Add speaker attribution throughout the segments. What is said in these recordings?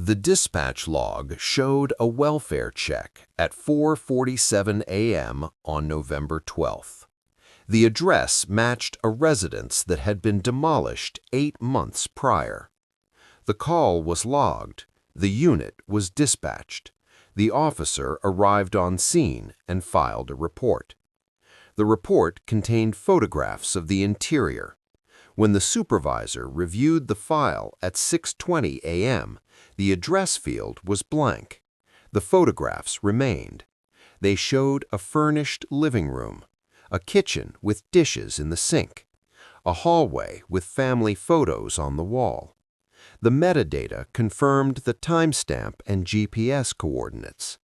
Speaker 1: The dispatch log showed a welfare check at 4:47 a.m. on November 12th. The address matched a residence that had been demolished 8 months prior. The call was logged. The unit was dispatched. The officer arrived on scene and filed a report. The report contained photographs of the interior. When the supervisor reviewed the file at 6:20 a.m., the address field was blank. The photographs remained. They showed a furnished living room, a kitchen with dishes in the sink, a hallway with family photos on the wall. The metadata confirmed the timestamp and GPS coordinates.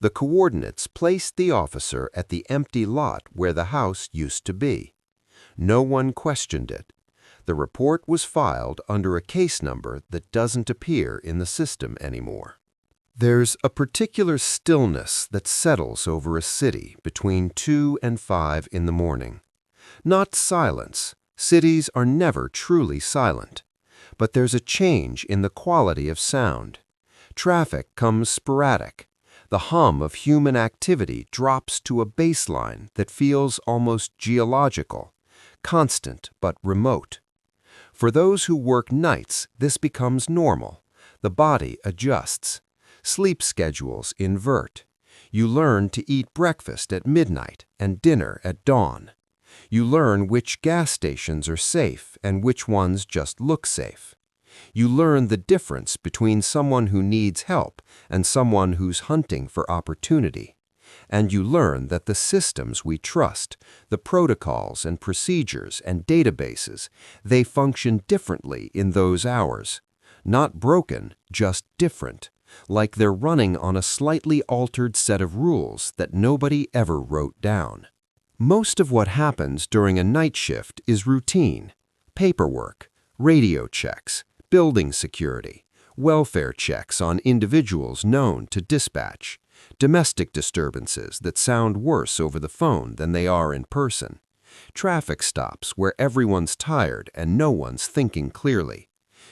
Speaker 1: The coordinates placed the officer at the empty lot where the house used to be. No one questioned it. The report was filed under a case number that doesn't appear in the system anymore. There's a particular stillness that settles over a city between 2 and 5 in the morning. Not silence. Cities are never truly silent. But there's a change in the quality of sound. Traffic comes sporadic. The hum of human activity drops to a baseline that feels almost geological, constant but remote. For those who work nights, this becomes normal. The body adjusts. Sleep schedules invert. You learn to eat breakfast at midnight and dinner at dawn. You learn which gas stations are safe and which ones just look safe. You learn the difference between someone who needs help and someone who's hunting for opportunity. And you learn that the systems we trust, the protocols and procedures and databases, they function differently in those hours. Not broken, just different, like they're running on a slightly altered set of rules that nobody ever wrote down. Most of what happens during a night shift is routine: paperwork, radio checks, building security, welfare checks on individuals known to dispatch, domestic disturbances that sound worse over the phone than they are in person, traffic stops where everyone's tired and no one's thinking clearly.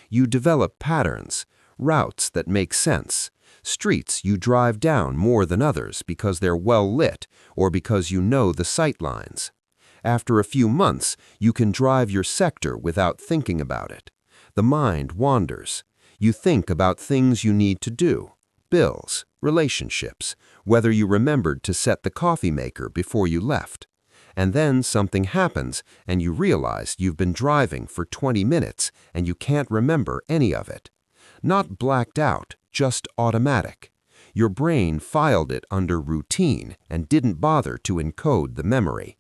Speaker 1: You develop patterns, routes that make sense, streets you drive down more than others because they're well lit or because you know the sight lines. After a few months, you can drive your sector without thinking about it. The mind wanders. You think about things you need to do, bills, relationships, whether you remembered to set the coffee maker before you left. And then something happens and you realize you've been driving for 20 minutes and you can't remember any of it. Not blacked out, just automatic. Your brain filed it under routine and didn't bother to encode the memory.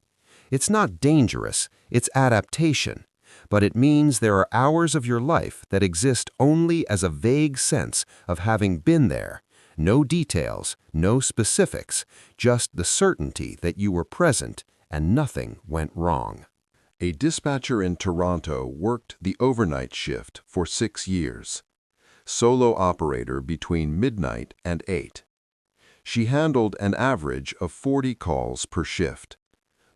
Speaker 1: It's not dangerous, it's adaptation. But it means there are hours of your life that exist only as a vague sense of having been there. No details, no specifics, just the certainty that you were present and nothing went wrong.
Speaker 2: A dispatcher in Toronto worked the overnight shift for 6 years. Solo operator between midnight and 8. She handled an average of 40 calls per shift.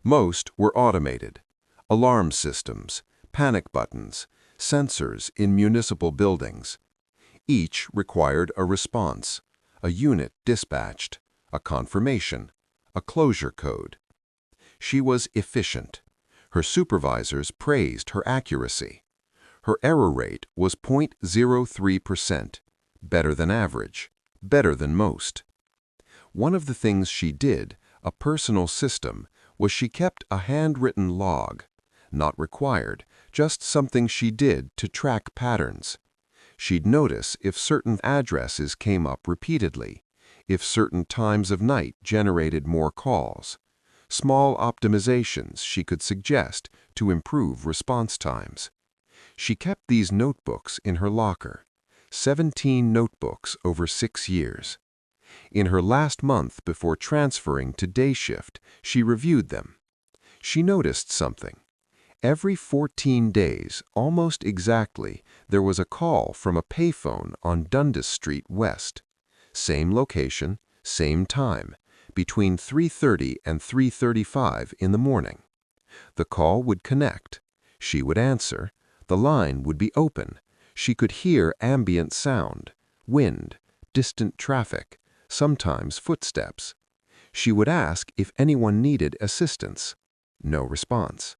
Speaker 2: Most were automated. Alarm systems, panic buttons, sensors in municipal buildings. Each required a response, a unit dispatched, a confirmation, a closure code. She was efficient. Her supervisors praised her accuracy. Her error rate was 0.03%, better than average, better than most. One of the things she did, a personal system, was she kept a handwritten log. Not required, just something she did to track patterns. She'd notice if certain addresses came up repeatedly, if certain times of night generated more calls. Small optimizations she could suggest to improve response times. She kept these notebooks in her locker, 17 notebooks over 6 years. In her last month before transferring to day shift, she reviewed them. She noticed something. Every 14 days, almost exactly, there was a call from a payphone on Dundas Street West. Same location, same time, between 3:30 and 3:35 in the morning. The call would connect. She would answer. The line would be open. She could hear ambient sound. wind, distant traffic, sometimes footsteps. She would ask if anyone needed assistance. No response.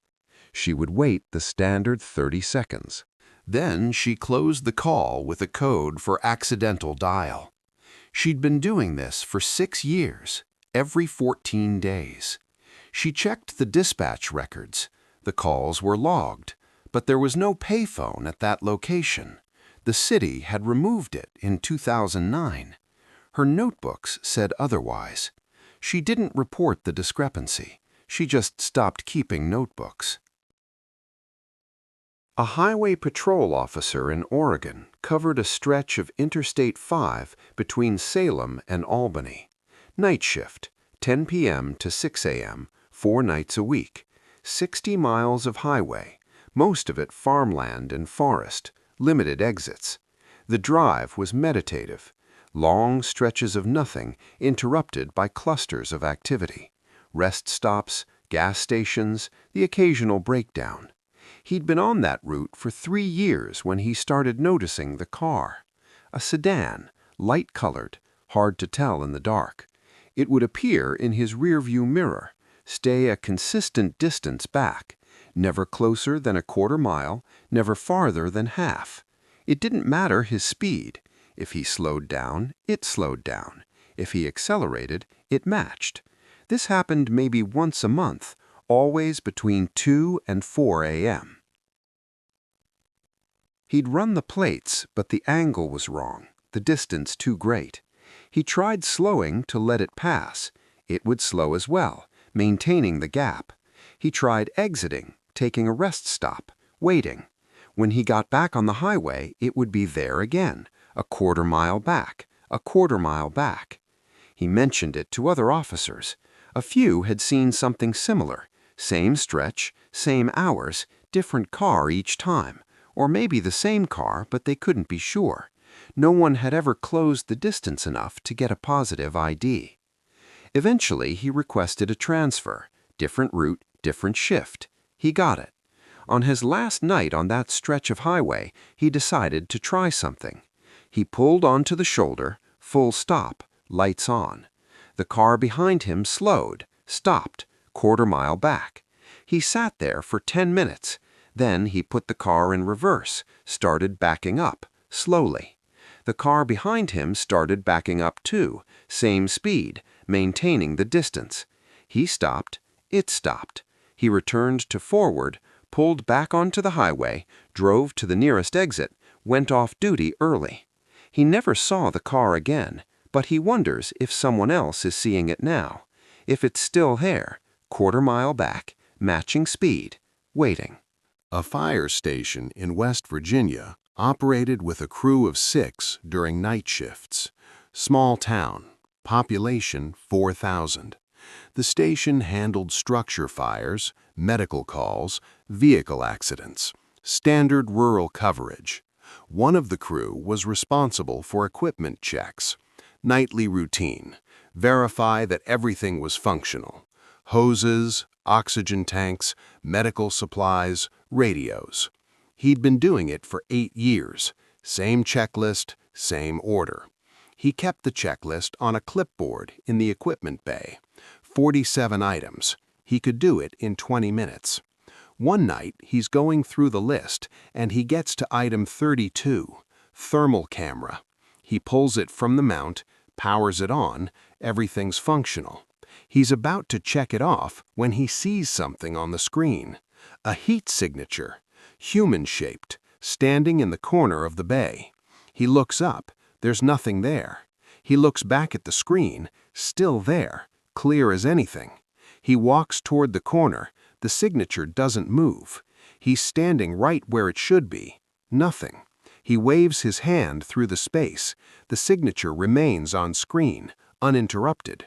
Speaker 2: She would wait the standard 30 seconds.
Speaker 1: Then she closed the call with a code for accidental dial. She'd been doing this for 6 years, every 14 days. She checked the dispatch records. The calls were logged, but there was no payphone at that location. The city had removed it in 2009. Her notebooks said otherwise. She didn't report the discrepancy. She just stopped keeping notebooks. A highway patrol officer in Oregon covered a stretch of Interstate 5 between Salem and Albany. Night shift, 10 p.m. to 6 a.m., 4 nights a week. 60 miles of highway, most of it farmland and forest, limited exits. The drive was meditative. Long stretches of nothing interrupted by clusters of activity. Rest stops, gas stations, the occasional breakdown. He'd been on that route for 3 years when he started noticing the car. A sedan, light-colored, hard to tell in the dark. It would appear in his rearview mirror, stay a consistent distance back, never closer than a quarter mile, never farther than half. It didn't matter his speed. If he slowed down, it slowed down. If he accelerated, it matched. This happened maybe once a month, always between 2 and 4 a.m. He'd run the plates, but the angle was wrong, the distance too great. He tried slowing to let it pass. It would slow as well, maintaining the gap. He tried exiting, taking a rest stop, waiting. When he got back on the highway, it would be there again, a quarter mile back, a quarter mile back. He mentioned it to other officers. A few had seen something similar. Same stretch, same hours, different car each time. Or maybe the same car, but they couldn't be sure. No one had ever closed the distance enough to get a positive ID. Eventually, he requested a transfer. Different route, different shift. He got it. On his last night on that stretch of highway, he decided to try something. He pulled onto the shoulder, full stop, lights on. The car behind him slowed, stopped, quarter mile back. He sat there for 10 minutes. Then he put the car in reverse, started backing up, slowly. The car behind him started backing up too, same speed, maintaining the distance. He stopped, it stopped. He returned to forward, pulled back onto the highway, drove to the nearest exit, went off duty early. He never saw the car again, but he wonders if someone else is seeing it now. If it's still there, quarter mile back, matching speed, waiting.
Speaker 3: A fire station in West Virginia operated with a crew of 6 during night shifts. Small town, population 4,000. The station handled structure fires, medical calls, vehicle accidents, standard rural coverage. One of the crew was responsible for equipment checks. Nightly routine. Verify that everything was functional. Hoses, oxygen tanks, medical supplies, radios. He'd been doing it for 8 years. Same checklist, same order. He kept the checklist on a clipboard in the equipment bay. 47 items. He could do it in 20 minutes. One night, he's going through the list, and he gets to item 32, thermal camera. He pulls it from the mount, powers it on, everything's functional. He's about to check it off when he sees something on the screen. A heat signature, human-shaped, standing in the corner of the bay. He looks up, there's nothing there. He looks back at the screen, still there, clear as anything. He walks toward the corner, the signature doesn't move. He's standing right where it should be, nothing. He waves his hand through the space. The signature remains on screen, uninterrupted.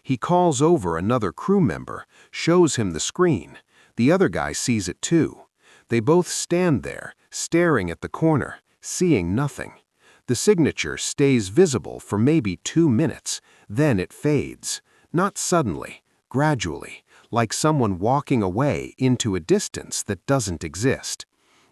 Speaker 3: He calls over another crew member, shows him the screen. The other guy sees it too. They both stand there, staring at the corner, seeing nothing. The signature stays visible for maybe 2 minutes, then it fades. Not suddenly, gradually, like someone walking away into a distance that doesn't exist.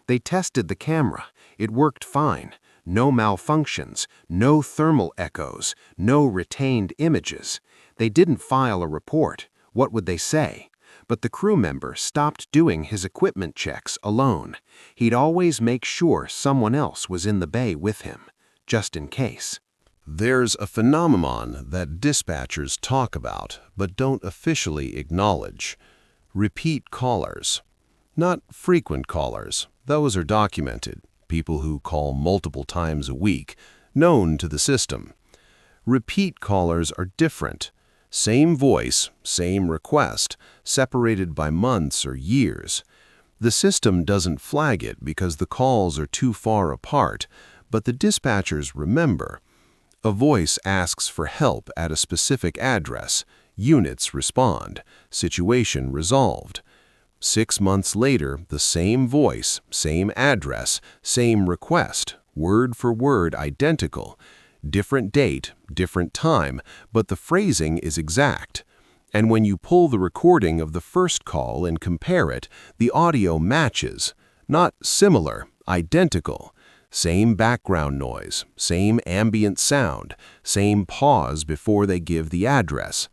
Speaker 3: They tested the camera. It worked fine. no malfunctions, no thermal echoes, no retained images. They didn't file a report. What would they say? But the crew member stopped doing his equipment checks alone. He'd always make sure someone else was in the bay with him, just in case.
Speaker 1: There's a phenomenon that dispatchers talk about but don't officially acknowledge: repeat callers. Not frequent callers. Those are documented. People who call multiple times a week, known to the system. Repeat callers are different. Same voice, same request, separated by months or years. The system doesn't flag it because the calls are too far apart, but the dispatchers remember. A voice asks for help at a specific address. Units respond. Situation resolved. 6 months later, the same voice, same address, same request, word for word identical. Different date, different time, but the phrasing is exact. And when you pull the recording of the first call and compare it, the audio matches. Not similar, identical. Same background noise, same ambient sound, same pause before they give the address.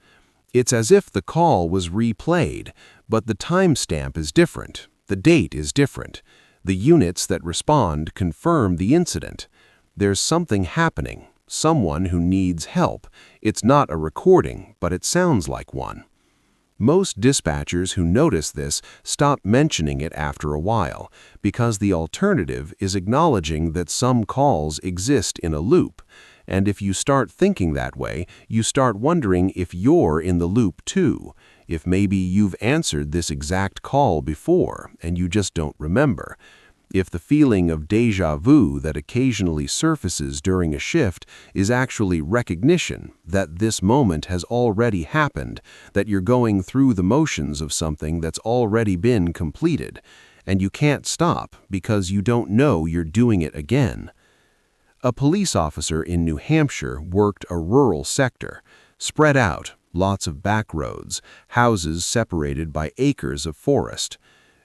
Speaker 1: It's as if the call was replayed, but the timestamp is different, the date is different. The units that respond confirm the incident. There's something happening, someone who needs help. It's not a recording, but it sounds like one. Most dispatchers who notice this stop mentioning it after a while, because the alternative is acknowledging that some calls exist in a loop. And if you start thinking that way, you start wondering if you're in the loop too, if maybe you've answered this exact call before and you just don't remember. If the feeling of déjà vu that occasionally surfaces during a shift is actually recognition that this moment has already happened, that you're going through the motions of something that's already been completed, and you can't stop because you don't know you're doing it again. A police officer in New Hampshire worked a rural sector, spread out, lots of back roads, houses separated by acres of forest.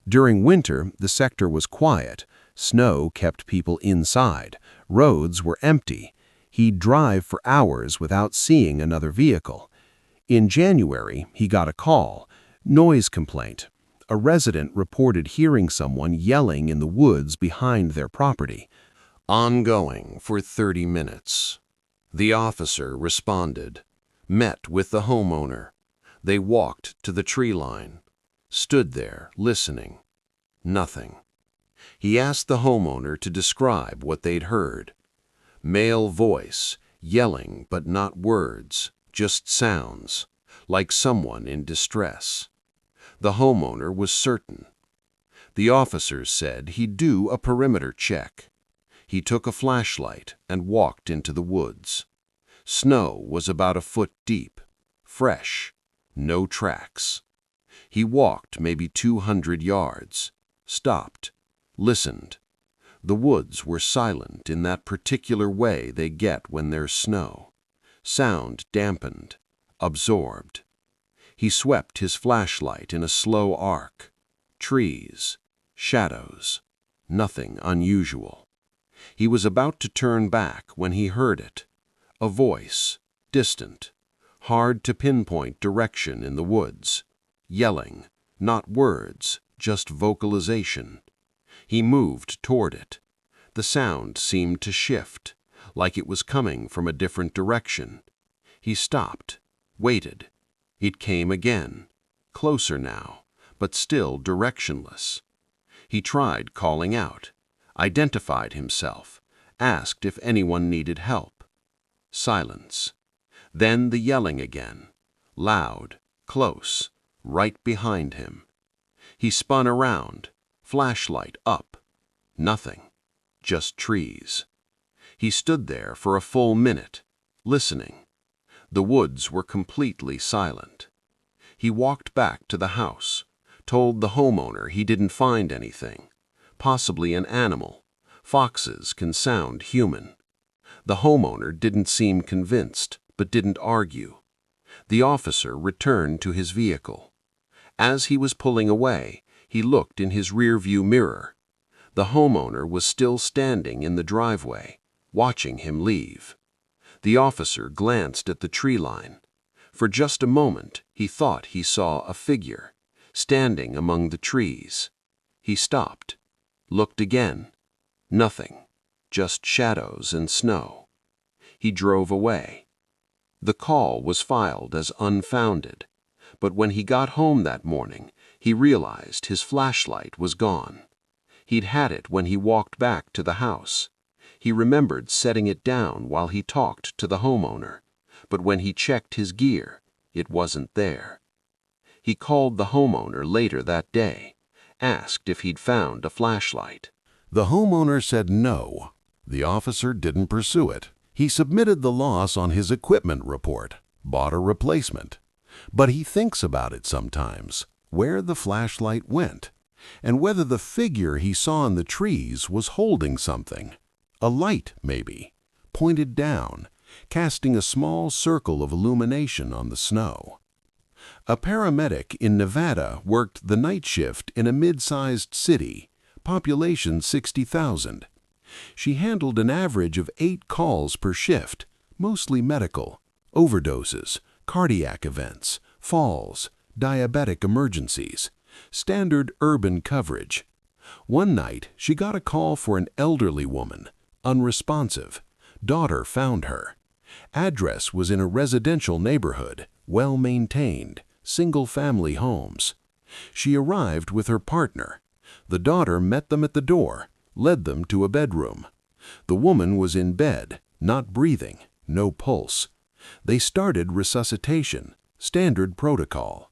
Speaker 1: During winter, the sector was quiet. Snow kept people inside. Roads were empty. He'd drive for hours without seeing another vehicle. In January, he got a call. Noise complaint. A resident reported hearing someone yelling in the woods behind their property.
Speaker 3: Ongoing for 30 minutes. The officer responded, met with the homeowner. They walked to the tree line, stood there listening. Nothing. He asked the homeowner to describe what they'd heard. Male voice, yelling but not words, just sounds, like someone in distress. The homeowner was certain. The officers said he'd do a perimeter check. He took a flashlight and walked into the woods. Snow was about a foot deep, fresh, no tracks. He walked maybe 200 yards, stopped, listened. The woods were silent in that particular way they get when there's snow. Sound dampened, absorbed. He swept his flashlight in a slow arc. Trees, shadows, nothing unusual. He was about to turn back when he heard it. A voice, distant, hard to pinpoint direction in the woods. Yelling, not words, just vocalization. He moved toward it. The sound seemed to shift, like it was coming from a different direction. He stopped, waited. It came again, closer now, but still directionless. He tried calling out, identified himself, asked if anyone needed help. Silence. Then the yelling again, loud, close, right behind him. He spun around, flashlight up. Nothing, just trees. He stood there for a full minute, listening. The woods were completely silent. He walked back to the house, told the homeowner he didn't find anything, possibly an animal. Foxes can sound human. The homeowner didn't seem convinced, but didn't argue. The officer returned to his vehicle. As he was pulling away, he looked in his rearview mirror. The homeowner was still standing in the driveway, watching him leave. The officer glanced at the tree line. For just a moment, he thought he saw a figure, standing among the trees. He stopped, looked again. Nothing, just shadows and snow. He drove away. The call was filed as unfounded, but when he got home that morning, he realized his flashlight was gone. He'd had it when he walked back to the house. He remembered setting it down while he talked to the homeowner, but when he checked his gear, it wasn't there. He called the homeowner later that day, asked if he'd found a flashlight.
Speaker 1: The homeowner said no. The officer didn't pursue it. He submitted the loss on his equipment report, bought a replacement. But he thinks about it sometimes, where the flashlight went, and whether the figure he saw in the trees was holding something. A light, maybe, pointed down, casting a small circle of illumination on the snow. A paramedic in Nevada worked the night shift in a mid-sized city, population 60,000. She handled an average of 8 calls per shift, mostly medical, overdoses, cardiac events, falls, diabetic emergencies, standard urban coverage. One night, she got a call for an elderly woman, unresponsive. Daughter found her. Address was in a residential neighborhood, well-maintained, single-family homes. She arrived with her partner. The daughter met them at the door, led them to a bedroom. The woman was in bed, not breathing, no pulse. They started resuscitation, standard protocol.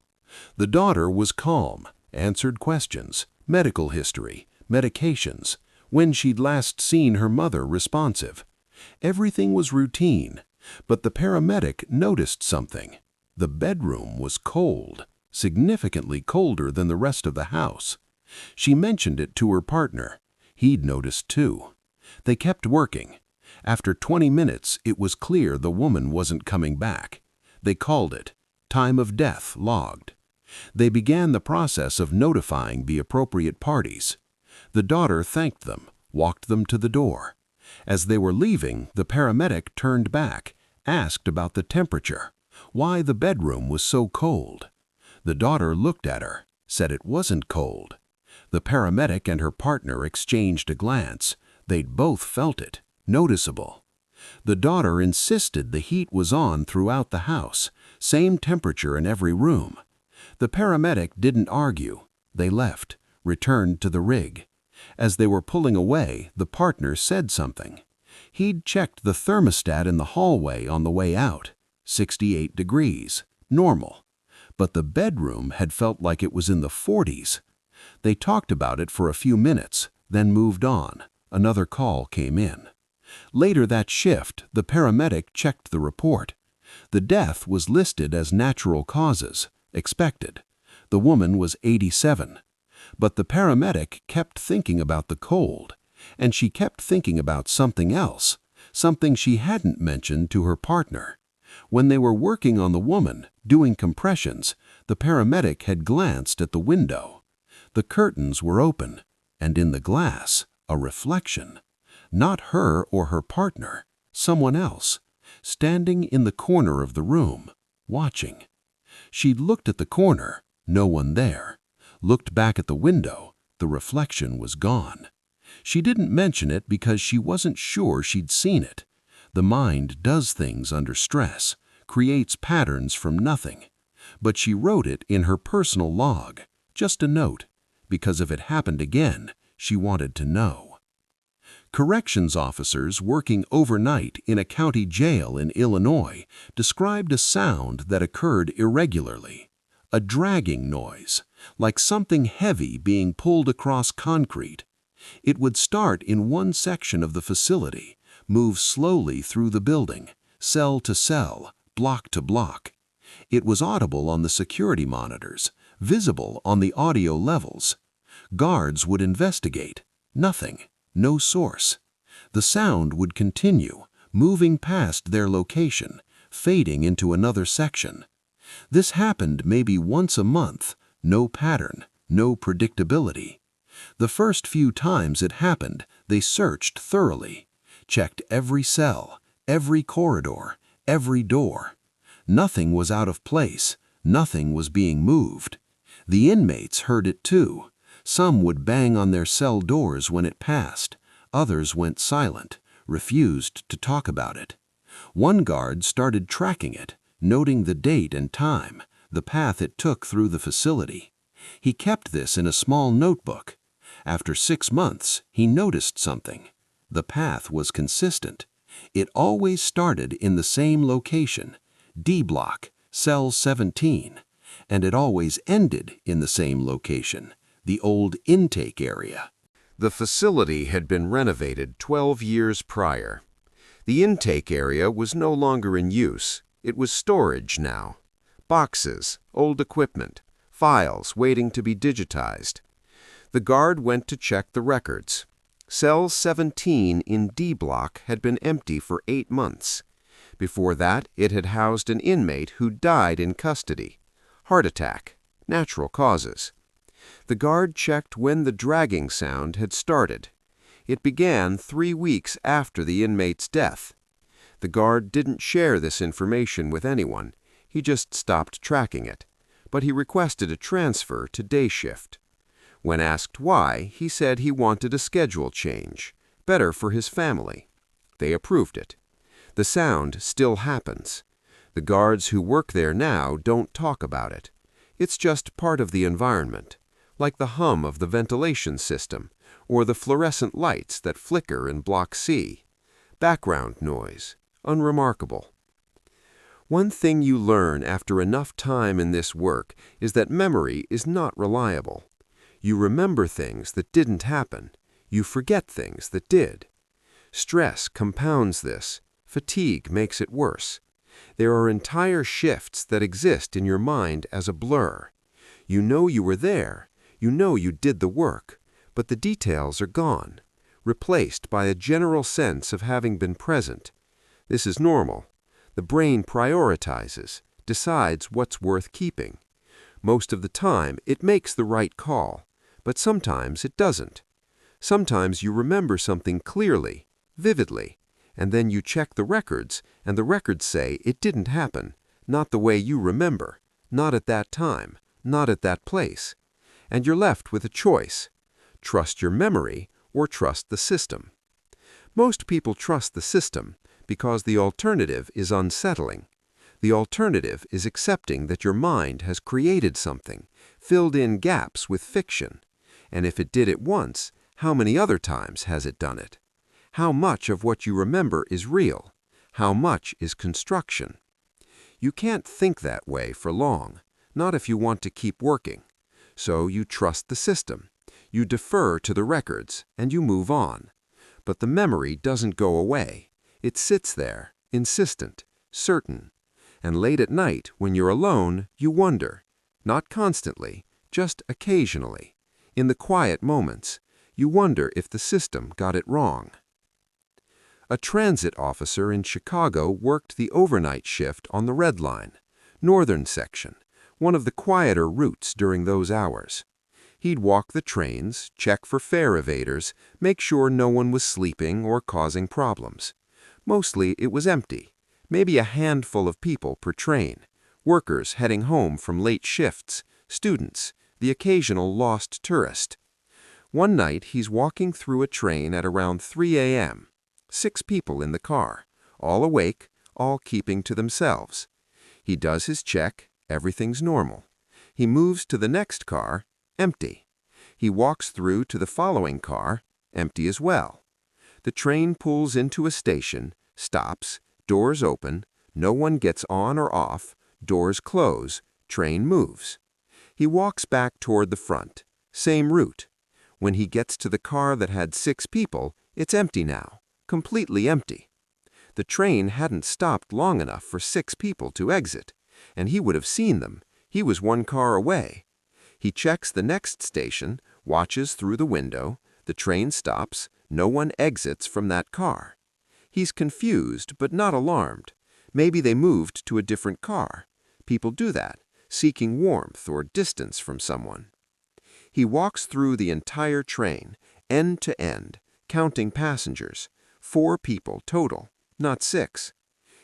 Speaker 1: The daughter was calm, answered questions, medical history, medications, when she'd last seen her mother responsive. Everything was routine, but the paramedic noticed something. The bedroom was cold, significantly colder than the rest of the house. She mentioned it to her partner. He'd noticed too. They kept working. After 20 minutes, it was clear the woman wasn't coming back. They called it time of death logged. They began the process of notifying the appropriate parties. The daughter thanked them, walked them to the door. As they were leaving, the paramedic turned back, asked about the temperature, why the bedroom was so cold. The daughter looked at her, said it wasn't cold. The paramedic and her partner exchanged a glance. They'd both felt it, noticeable. The daughter insisted the heat was on throughout the house, same temperature in every room. The paramedic didn't argue. They left, returned to the rig. As they were pulling away, the partner said something. He'd checked the thermostat in the hallway on the way out. 68 degrees, normal. But the bedroom had felt like it was in the 40s. They talked about it for a few minutes, then moved on. Another call came in. Later that shift, the paramedic checked the report. The death was listed as natural causes, expected. The woman was 87. But the paramedic kept thinking about the cold, and she kept thinking about something else, something she hadn't mentioned to her partner. When they were working on the woman, doing compressions, the paramedic had glanced at the window. The curtains were open, and in the glass, a reflection. Not her or her partner, someone else, standing in the corner of the room, watching. She'd looked at the corner, no one there. Looked back at the window, the reflection was gone. She didn't mention it because she wasn't sure she'd seen it. The mind does things under stress, creates patterns from nothing. But she wrote it in her personal log, just a note, because if it happened again, she wanted to know. Corrections officers working overnight in a county jail in Illinois described a sound that occurred irregularly, a dragging noise, like something heavy being pulled across concrete. It would start in one section of the facility, move slowly through the building, cell to cell, block to block. It was audible on the security monitors, visible on the audio levels. Guards would investigate. Nothing, no source. The sound would continue, moving past their location, fading into another section. This happened maybe once a month, no pattern, no predictability. The first few times it happened, they searched thoroughly. checked every cell, every corridor, every door. Nothing was out of place, nothing was being moved. The inmates heard it too. Some would bang on their cell doors when it passed. Others went silent, refused to talk about it. One guard started tracking it, noting the date and time, the path it took through the facility. He kept this in a small notebook. After 6 months, he noticed something. The path was consistent. It always started in the same location, D block, cell 17, and it always ended in the same location, the old intake area.
Speaker 3: The facility had been renovated 12 years prior. The intake area was no longer in use. It was storage now. Boxes, old equipment, files waiting to be digitized. The guard went to check the records. Cell 17 in D block had been empty for 8 months. Before that, it had housed an inmate who died in custody. Heart attack, natural causes. The guard checked when the dragging sound had started. It began 3 weeks after the inmate's death. The guard didn't share this information with anyone. He just stopped tracking it. But he requested a transfer to day shift. When asked why, he said he wanted a schedule change, better for his family. They approved it. The sound still happens. The guards who work there now don't talk about it. It's just part of the environment, like the hum of the ventilation system or the fluorescent lights that flicker in Block C. Background noise, unremarkable. One thing you learn after enough time in this work is that memory is not reliable. You remember things that didn't happen. You forget things that did. Stress compounds this. Fatigue makes it worse. There are entire shifts that exist in your mind as a blur. You know you were there. You know you did the work. But the details are gone, replaced by a general sense of having been present. This is normal. The brain prioritizes, decides what's worth keeping. Most of the time, it makes the right call, but sometimes it doesn't. Sometimes you remember something clearly, vividly, and then you check the records, and the records say it didn't happen, not the way you remember, not at that time, not at that place. And you're left with a choice. Trust your memory or trust the system. Most people trust the system because the alternative is unsettling. The alternative is accepting that your mind has created something, filled in gaps with fiction. And if it did it once, how many other times has it done it? How much of what you remember is real? How much is construction? You can't think that way for long, not if you want to keep working. So you trust the system. You defer to the records, and you move on. But the memory doesn't go away. It sits there, insistent, certain. And late at night, when you're alone, you wonder. Not constantly, just occasionally. In the quiet moments, you wonder if the system got it wrong. A transit officer in Chicago worked the overnight shift on the Red Line, northern section, one of the quieter routes during those hours. He'd walk the trains, check for fare evaders, make sure no one was sleeping or causing problems. Mostly it was empty, maybe a handful of people per train, workers heading home from late shifts, students, the occasional lost tourist. One night he's walking through a train at around 3 a.m. 6 people in the car, all awake, all keeping to themselves. He does his check, everything's normal. He moves to the next car, empty. He walks through to the following car, empty as well. The train pulls into a station, stops, doors open, no one gets on or off, doors close, train moves. He walks back toward the front, same route. When he gets to the car that had 6 people, it's empty now, completely empty. The train hadn't stopped long enough for 6 people to exit, and he would have seen them. He was 1 car away. He checks the next station, watches through the window, the train stops, no one exits from that car. He's confused but not alarmed. Maybe they moved to a different car. People do that, seeking warmth or distance from someone. He walks through the entire train, end to end, counting passengers,
Speaker 4: 4 people total, not 6.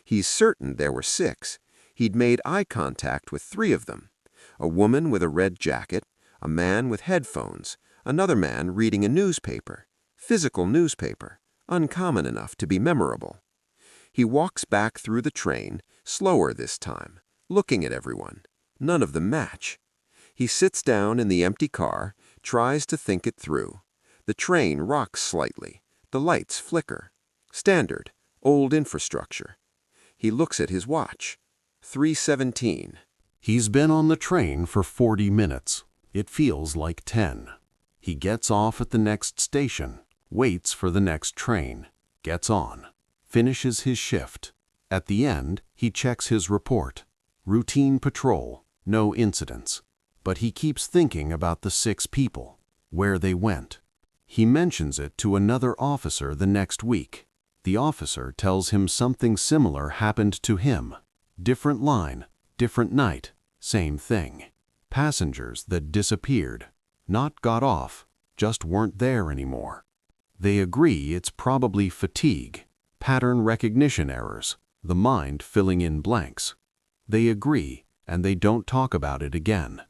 Speaker 4: He's certain there were 6. He'd made eye contact with 3 of them. A woman with a red jacket, a man with headphones, another man reading a newspaper, physical newspaper, uncommon enough to be memorable. He walks back through the train, slower this time, looking at everyone. None of them match. He sits down in the empty car, tries to think it through. The train rocks slightly. The lights flicker. Standard, old infrastructure. He looks at his watch. 3:17.
Speaker 3: He's been on the train for 40 minutes. It feels like 10. He gets off at the next station, waits for the next train, gets on, finishes his shift. At the end, he checks his report. Routine patrol, no incidents. But he keeps thinking about the 6 people, where they went. He mentions it to another officer the next week. The officer tells him something similar happened to him. Different line, different night, same thing. Passengers that disappeared, not got off, just weren't there anymore. They agree it's probably fatigue, pattern recognition errors, the mind filling in blanks. They agree, and they don't talk about it again.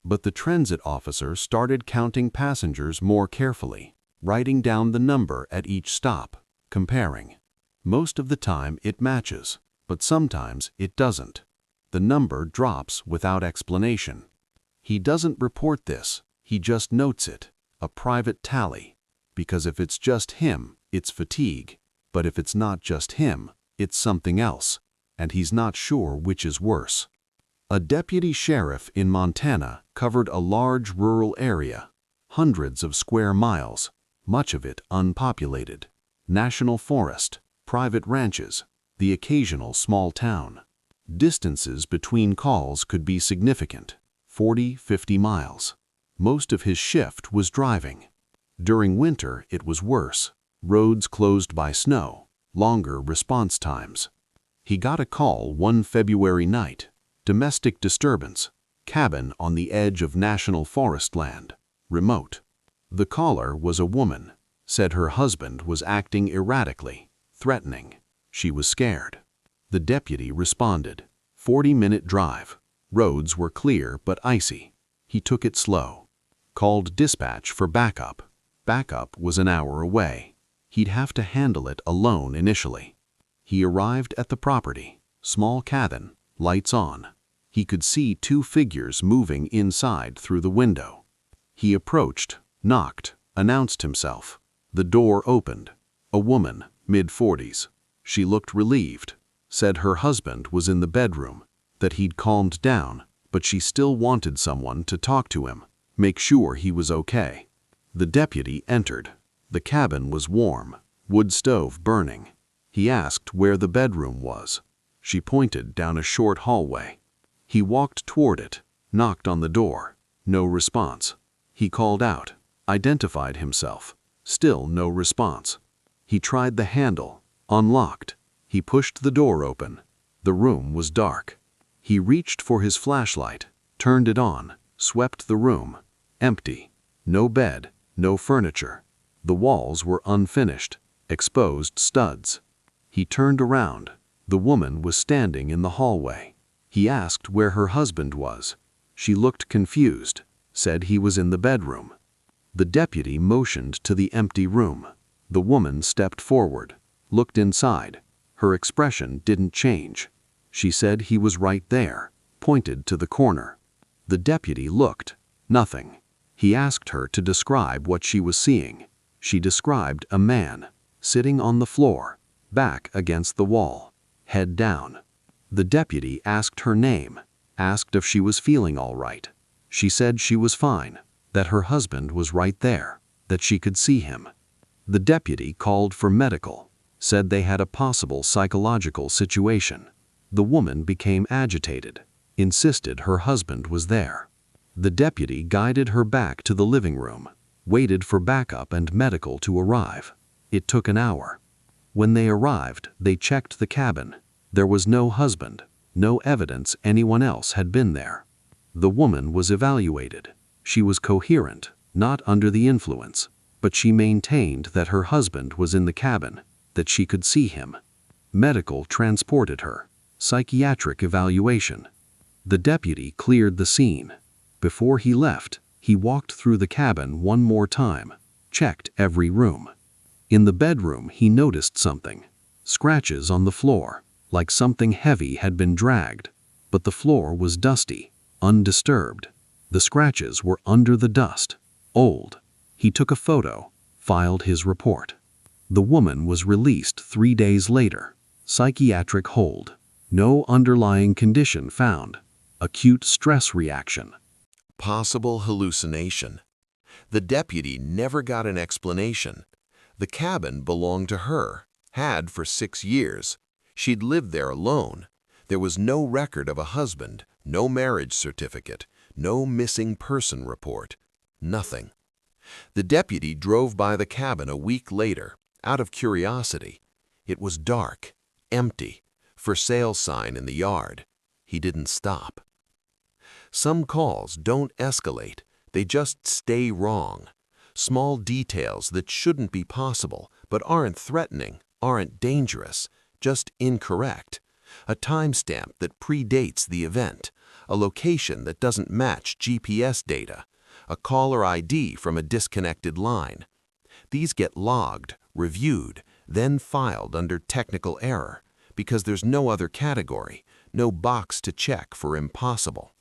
Speaker 3: But the transit officer started counting passengers more carefully, writing down the number at each stop, comparing. Most of the time it matches, but sometimes it doesn't. The number drops without explanation. He doesn't report this, he just notes it, a private tally. Because if it's just him, it's fatigue. But if it's not just him, it's something else, and he's not sure which is worse. A deputy sheriff in Montana covered a large rural area, hundreds of square miles, much of it unpopulated. National forest, private ranches, the occasional small town. Distances between calls could be significant, 40, 50 miles. Most of his shift was driving. During winter, it was worse. Roads closed by snow, longer response times. He got a call one February night. Domestic disturbance, cabin on the edge of national forest land, remote. The caller was a woman, said her husband was acting erratically, threatening. She was scared. The deputy responded. 40-minute drive. Roads were clear but icy. He took it slow. Called dispatch for backup. Backup was an hour away. He'd have to handle it alone initially. He arrived at the property. Small cabin, lights on. He could see 2 figures moving inside through the window. He approached, knocked, announced himself. The door opened. A woman, mid-40s. She looked relieved, said her husband was in the bedroom, that he'd calmed down, but she still wanted someone to talk to him, make sure he was okay. The deputy entered. The cabin was warm, wood stove burning. He asked where the bedroom was. She pointed down a short hallway. He walked toward it, knocked on the door. No response. He called out, identified himself. Still no response. He tried the handle, unlocked. He pushed the door open. The room was dark. He reached for his flashlight, turned it on, swept the room. Empty. No bed, no furniture. The walls were unfinished, exposed studs. He turned around. The woman was standing in the hallway. He asked where her husband was. She looked confused, said he was in the bedroom. The deputy motioned to the empty room. The woman stepped forward, looked inside. Her expression didn't change. She said he was right there, pointed to the corner. The deputy looked. Nothing. He asked her to describe what she was seeing. She described a man, sitting on the floor, back against the wall, head down. The deputy asked her name, asked if she was feeling all right. She said she was fine, that her husband was right there, that she could see him. The deputy called for medical, said they had a possible psychological situation. The woman became agitated, insisted her husband was there. The deputy guided her back to the living room, waited for backup and medical to arrive. It took an hour. When they arrived, they checked the cabin. There was no husband, no evidence anyone else had been there. The woman was evaluated. She was coherent, not under the influence, but she maintained that her husband was in the cabin.
Speaker 5: that she could see him. Medical transported her. Psychiatric evaluation. The deputy cleared the scene. Before he left, he walked through the cabin one more time, checked every room. In the bedroom, he noticed something. Scratches on the floor, like something heavy had been dragged. But the floor was dusty, undisturbed. The scratches were under the dust, old. He took a photo, filed his report. The woman was released 3 days later. Psychiatric hold. No underlying condition found. Acute stress reaction.
Speaker 1: Possible hallucination. The deputy never got an explanation. The cabin belonged to her, had for 6 years. She'd lived there alone. There was no record of a husband, no marriage certificate, no missing person report. Nothing. The deputy drove by the cabin a week later, out of curiosity. It was dark, empty, for sale sign in the yard. He didn't stop. Some calls don't escalate, they just stay wrong. Small details that shouldn't be possible, but aren't threatening, aren't dangerous, just incorrect. A timestamp that predates the event, a location that doesn't match GPS data, a caller ID from a disconnected line. These get logged, reviewed, then filed under technical error, because there's no other category, no box to check for impossible.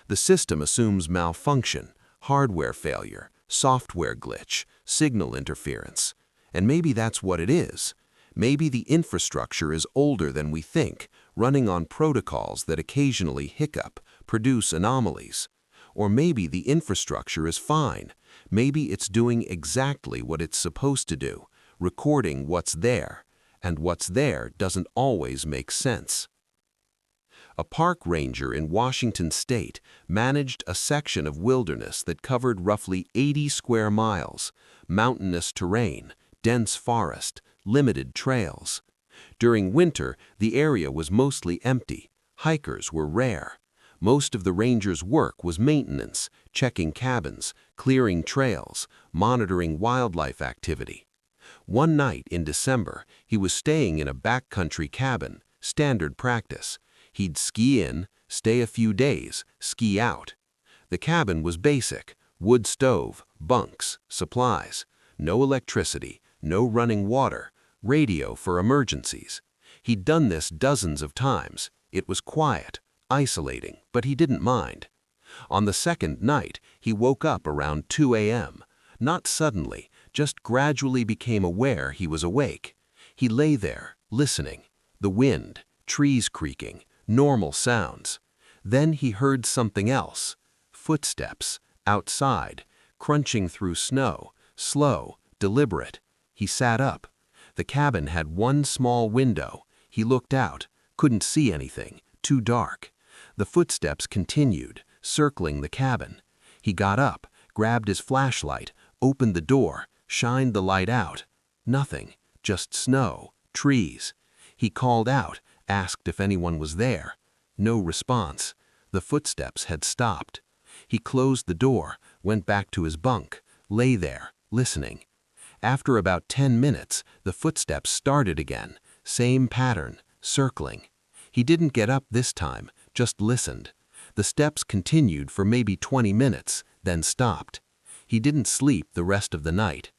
Speaker 1: The system assumes malfunction, hardware failure, software glitch, signal interference. And maybe that's what it is. Maybe the infrastructure is older than we think, running on protocols that occasionally hiccup, produce anomalies. Or maybe the infrastructure is fine. Maybe it's doing exactly what it's supposed to do, recording what's there, and what's there doesn't always make sense. A park ranger in Washington state managed a section of wilderness that covered roughly 80 square miles, mountainous terrain, dense forest, limited trails. During winter, the area was mostly empty. Hikers were rare. Most of the ranger's work was maintenance, checking cabins, clearing trails, monitoring wildlife activity. One night in December, he was staying in a backcountry cabin, standard practice. He'd ski in, stay a few days, ski out. The cabin was basic: wood stove, bunks, supplies, no electricity, no running water, radio for emergencies. He'd done this dozens of times. It was quiet, isolating, but he didn't mind. On the second night, he woke up around 2 a.m. Not suddenly, just gradually became aware he was awake. He lay there, listening. The wind, trees creaking, normal sounds. Then he heard something else. Footsteps, outside, crunching through snow, slow, deliberate. He sat up. The cabin had one small window. He looked out, couldn't see anything, too dark. The footsteps continued, circling the cabin. He got up, grabbed his flashlight, opened the door, shined the light out. Nothing, just snow, trees. He called out, asked if anyone was there. No response. The footsteps had stopped. He closed the door, went back to his bunk, lay there, listening. After about 10 minutes, the footsteps started again, same pattern, circling. He didn't get up this time, just listened. The steps continued for maybe 20 minutes, then stopped. He didn't sleep the rest of the night.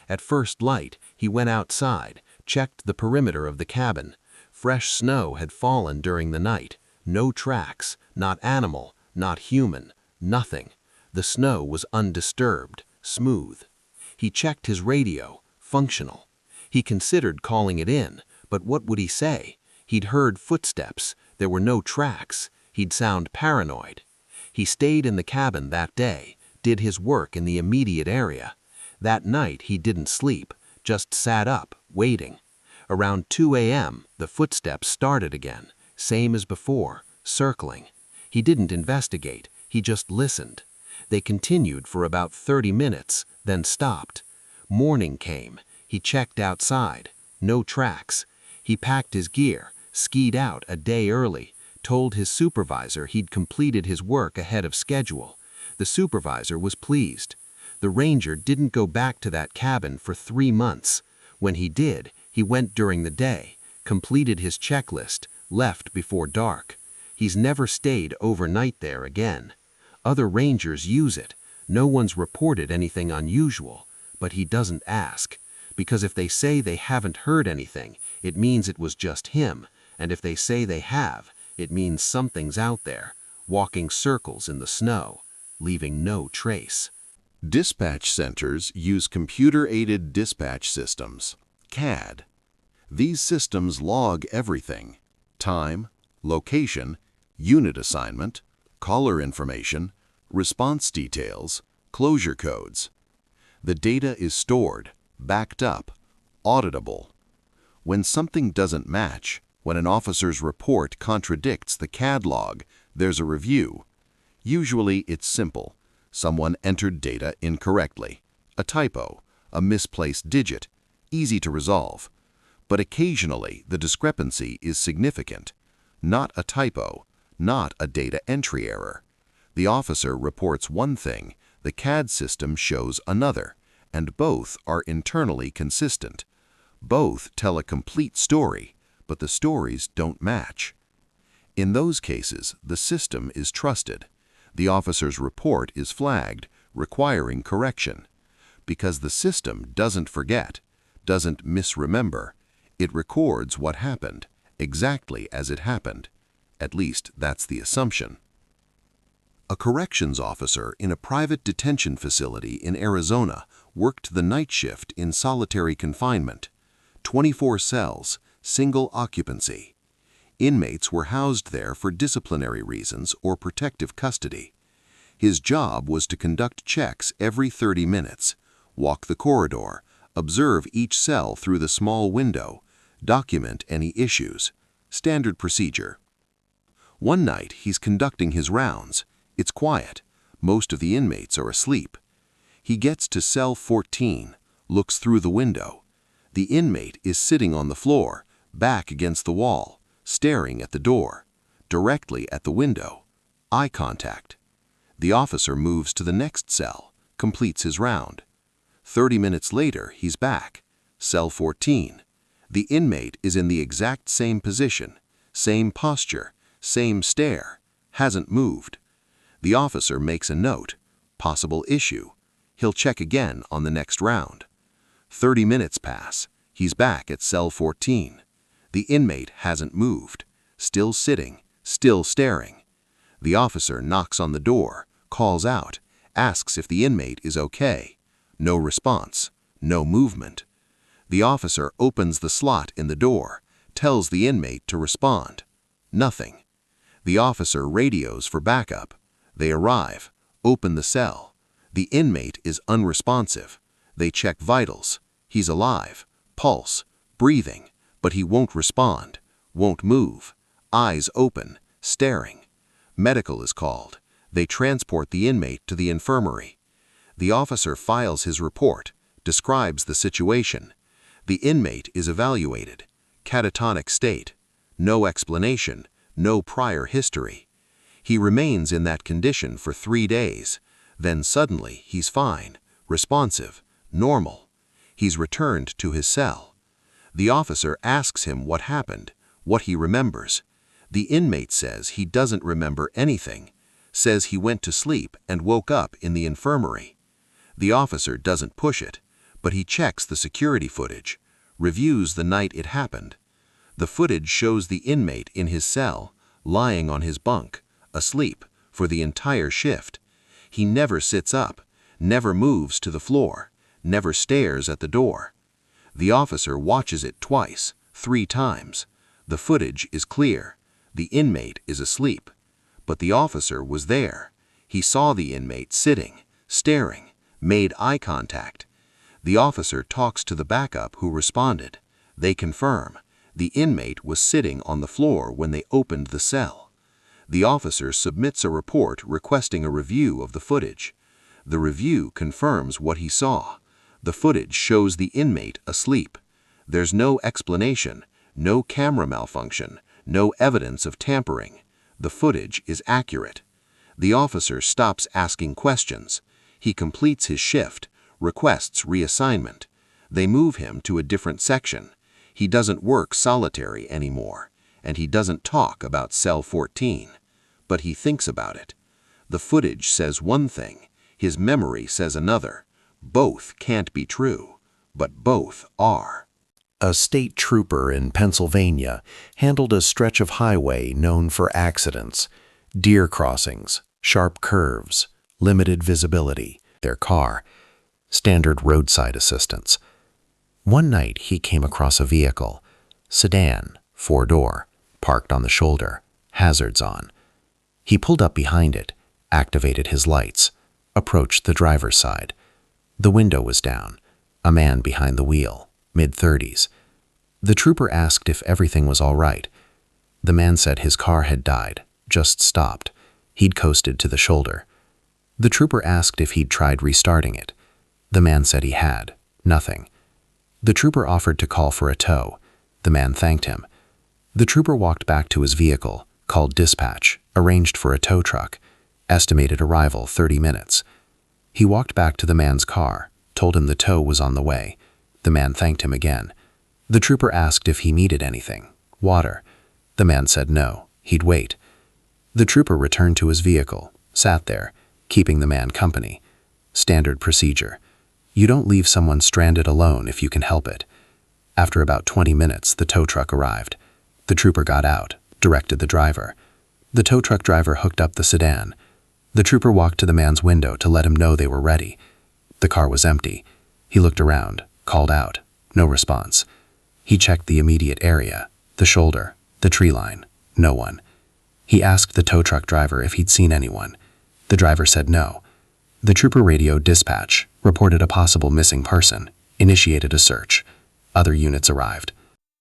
Speaker 1: At first light, he went outside, checked the perimeter of the cabin. Fresh snow had fallen during the night. No tracks, not animal, not human, nothing. The snow was undisturbed, smooth. He checked his radio, functional. He considered calling it in, but what would he say? He'd heard footsteps. There were no tracks. He'd sound paranoid. He stayed in the cabin that day, did his work in the immediate area. That night he didn't sleep, just sat up, waiting. Around 2 a.m., the footsteps started again, same as before, circling. He didn't investigate, he just listened. They continued for about 30 minutes, then stopped. Morning came. He checked outside. No tracks. He packed his gear, skied out a day early, told his supervisor he'd completed his work ahead of schedule. The supervisor was pleased. The ranger didn't go back to that cabin for 3 months. When he did, he
Speaker 4: He went during the day, completed his checklist, left before dark. He's never stayed overnight there again. Other rangers use it. No one's reported anything unusual, but he doesn't ask. Because if they say they haven't heard anything, it means it was just him, and if they say they have, it means something's out there, walking circles in the snow, leaving no trace.
Speaker 3: Dispatch centers use computer-aided dispatch systems, CAD. These systems log everything: time, location, unit assignment, caller information, response details, closure codes. The data is stored, backed up, auditable. When something doesn't match, when an officer's report contradicts the CAD log, there's a review. Usually it's simple. Someone entered data incorrectly, a typo, a misplaced digit, easy to resolve. But occasionally the discrepancy is significant. Not a typo, not a data entry error. The officer reports one thing, the CAD system shows another, and both are internally consistent. Both tell a complete story, but the stories don't match. In those cases, the system is trusted. The officer's report is flagged, requiring correction. Because the system doesn't forget, doesn't misremember, it records what happened, exactly as it happened. At least that's the assumption. A corrections officer in a private detention facility in Arizona worked the night shift in solitary confinement. 24 cells, single occupancy. Inmates were housed there for disciplinary reasons or protective custody. His job was to conduct checks every 30 minutes, walk the corridor, observe each cell through the small window, document any issues. Standard procedure. One night he's conducting his rounds. It's quiet. Most of the inmates are asleep. He gets to cell 14, looks through the window. The inmate is sitting on the floor, back against the wall, staring at the door, directly at the window. Eye contact. The officer moves to the next cell, completes his round. 30 minutes later, he's back. Cell 14. The inmate is in the exact same position, same posture, same stare, hasn't moved. The officer makes a note. Possible issue. He'll check again on the next round. 30 minutes pass. He's back at cell 14. The inmate hasn't moved. Still sitting, still staring. The officer knocks on the door, calls out, asks if the inmate is okay. No response. No movement. The officer opens the slot in the door, tells the inmate to respond. Nothing. The officer radios for backup. They arrive, open the cell. The inmate is unresponsive. They check vitals. He's alive, pulse, breathing, but he won't respond, won't move. Eyes open, staring. Medical is called. They transport the inmate to the infirmary. The officer files his report, describes the situation. The inmate is evaluated. Catatonic state. No explanation, no prior history. He remains in that condition for 3 days. Then suddenly he's fine, responsive, normal. He's returned to his cell. The officer asks him what happened, what he remembers. The inmate says he doesn't remember anything, says he went to sleep and woke up in the infirmary. The officer doesn't push it, but he checks the security footage, reviews the night it happened. The footage shows the inmate in his cell, lying on his bunk, asleep, for the entire shift. He never sits up, never moves to the floor, never stares at the door. The officer watches it twice, 3 times. The footage is clear. The inmate is asleep. But the officer was there. He saw the inmate sitting, staring, made eye contact. The officer talks to the backup who responded. They confirm. The inmate was sitting on the floor when they opened the cell. The officer submits a report requesting a review of the footage. The review confirms what he saw. The footage shows the inmate asleep. There's no explanation, no camera malfunction, no evidence of tampering. The footage is accurate. The officer stops asking questions. He completes his shift, requests reassignment. They move him to a different section.
Speaker 4: He doesn't work solitary anymore, and he doesn't talk about cell 14, but he thinks about it. The footage says one thing, his memory says another. Both can't be true, but both are.
Speaker 1: A state trooper in Pennsylvania handled a stretch of highway known for accidents, deer crossings, sharp curves, limited visibility, their car, standard roadside assistance. One night he came across a vehicle, sedan, 4-door, parked on the shoulder, hazards on. He pulled up behind it, activated his lights, approached the driver's side. The window was down, a man behind the wheel, mid-30s. The trooper asked if everything was all right. The man said his car had died, just stopped. He'd coasted to the shoulder. The trooper asked if he'd tried restarting it. The man said he had, nothing. The trooper offered to call for a tow. The man thanked him. The trooper walked back to his vehicle, called dispatch, arranged for a tow truck, estimated arrival 30 minutes. He walked back to the man's car, told him the tow was on the way. The man thanked him again. The trooper asked if he needed anything, water. The man said no, he'd wait. The trooper returned to his vehicle, sat there, keeping the man company. Standard procedure. You don't leave someone stranded alone if you can help it. After about 20 minutes, the tow truck arrived. The trooper got out, directed the driver. The tow truck driver hooked up the sedan. The trooper walked to the man's window to let him know they were ready. The car was empty. He looked around, called out. No response. He checked the immediate area, the shoulder, the tree line. No one. He asked the tow truck driver if he'd seen anyone. The driver said no. The trooper radioed dispatch, reported a possible missing person, initiated a search. Other units arrived.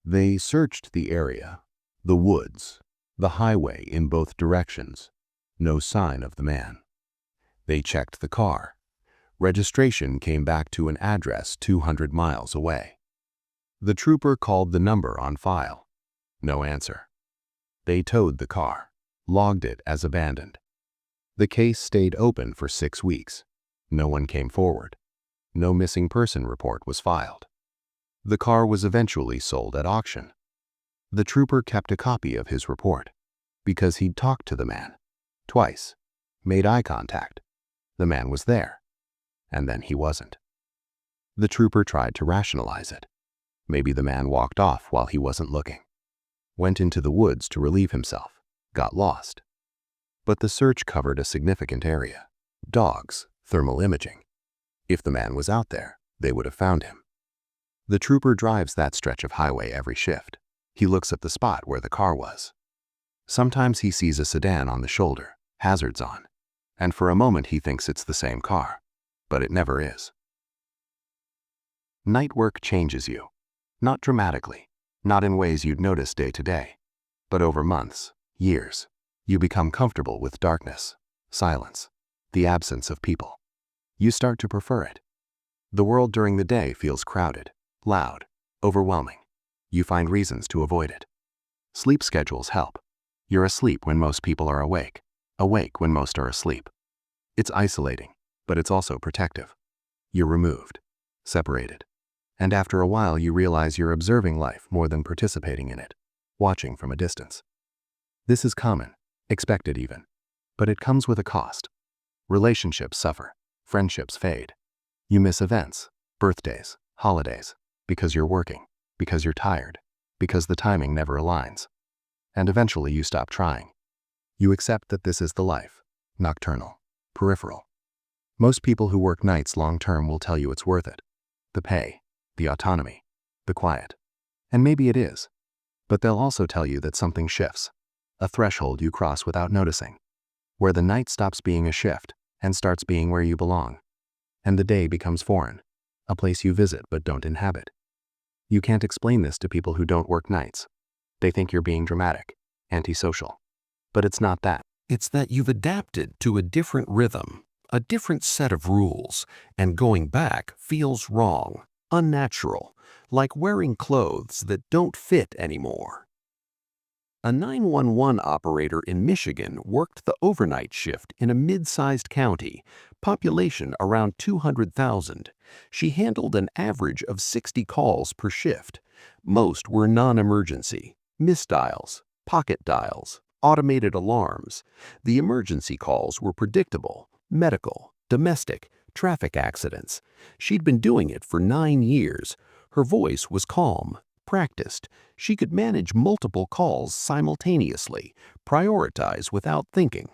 Speaker 2: They searched the area, the woods, the highway in both directions. No sign of the man. They checked the car. Registration came back to an address 200 miles away. The trooper called the number on file. No answer. They towed the car, logged it as abandoned. The case stayed open for 6 weeks. No one came forward. No missing person report was filed. The car was eventually sold at auction. The trooper kept a copy of his report because he'd talked to the man twice, made eye contact. The man was there, and then he wasn't. The trooper tried to rationalize it. Maybe the man walked off while he wasn't looking, went into the woods to relieve himself, got lost. But the search covered a significant area. Dogs, thermal imaging. If the man was out there, they would have found him. The trooper drives that stretch of highway every shift. He looks at the spot where the car was. Sometimes he sees a sedan on the shoulder, hazards on, and for a moment he thinks it's the same car, but it never is. Night work changes you. Not dramatically, not in ways you'd notice day to day, but over months, years, you become comfortable with darkness, silence, the absence of people. You start to prefer it. The world during the day feels crowded, loud, overwhelming. You find reasons to avoid it. Sleep schedules help. You're asleep when most people are awake when most are asleep. It's isolating, but it's also protective. You're removed, separated. And after a while you realize you're observing life more than participating in it, watching from a distance. This is common, expected even, but it comes with a cost. Relationships suffer, friendships fade. You miss events, birthdays, holidays, because you're working, because you're tired, because the timing never aligns. And eventually you stop trying. You accept that this is the life, nocturnal, peripheral. Most people who work nights long-term will tell you it's worth it. The pay, the autonomy, the quiet. And maybe it is. But they'll also tell you that something shifts, a threshold you cross without noticing, where the night stops being a shift and starts being where you belong. And the day becomes foreign, a place you visit but don't inhabit. You can't explain this to people who don't work nights. They think you're being dramatic, antisocial. But it's not that.
Speaker 6: It's that you've adapted to a different rhythm, a different set of rules, and going back feels wrong, unnatural, like wearing clothes that don't fit anymore. A 911 operator in Michigan worked the overnight shift in a mid-sized county, population around 200,000. She handled an average of 60 calls per shift. Most were non-emergency, missed dials, pocket dials, automated alarms. The emergency calls were predictable, medical, domestic, traffic accidents. She'd been doing it for 9 years. Her voice was calm, practiced. She could manage multiple calls simultaneously, prioritize without thinking.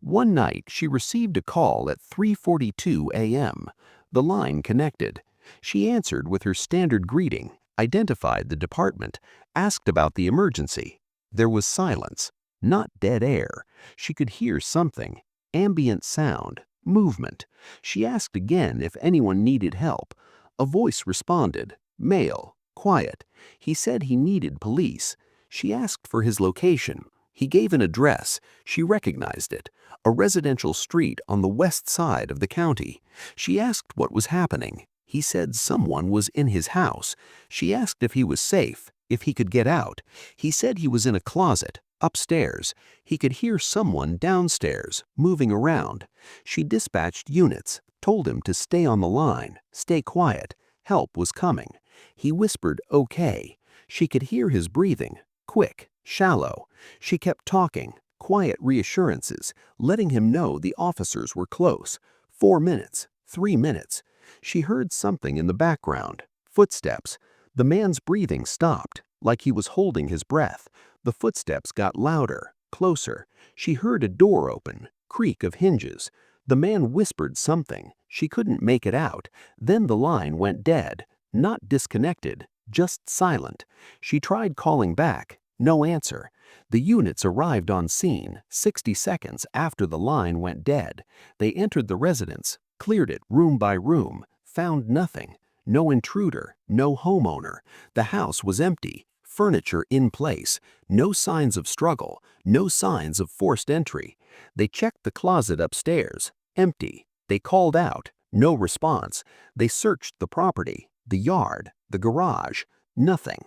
Speaker 6: One night, she received a call at 3:42 a.m. The line connected. She answered with her standard greeting, identified the department, asked about the emergency. There was silence, not dead air. She could hear something, ambient sound, movement. She asked again if anyone needed help. A voice responded, male, quiet. He said he needed police. She asked for his location. He gave an address. She recognized it, a residential street on the west side of the county. She asked what was happening. He said someone was in his house. She asked if he was safe, if he could get out. He said he was in a closet, upstairs. He could hear someone downstairs, moving around. She dispatched units, told him to stay on the line, stay quiet. Help was coming. He whispered, okay. She could hear his breathing, quick, shallow. She kept talking, quiet reassurances, letting him know the officers were close. 4 minutes, 3 minutes. She heard something in the background, footsteps. The man's breathing stopped, like he was holding his breath. The footsteps got louder, closer. She heard a door open, creak of hinges. The man whispered something. She couldn't make it out. Then the line went dead, not disconnected, just silent. She tried calling back. No answer. The units arrived on scene 60 seconds after the line went dead. They entered the residence, cleared it room by room, found nothing. No intruder, no homeowner. The house was empty, furniture in place, no signs of struggle, no signs of forced entry. They checked the closet upstairs, empty. They called out, no response. They searched the property, the yard, the garage, nothing.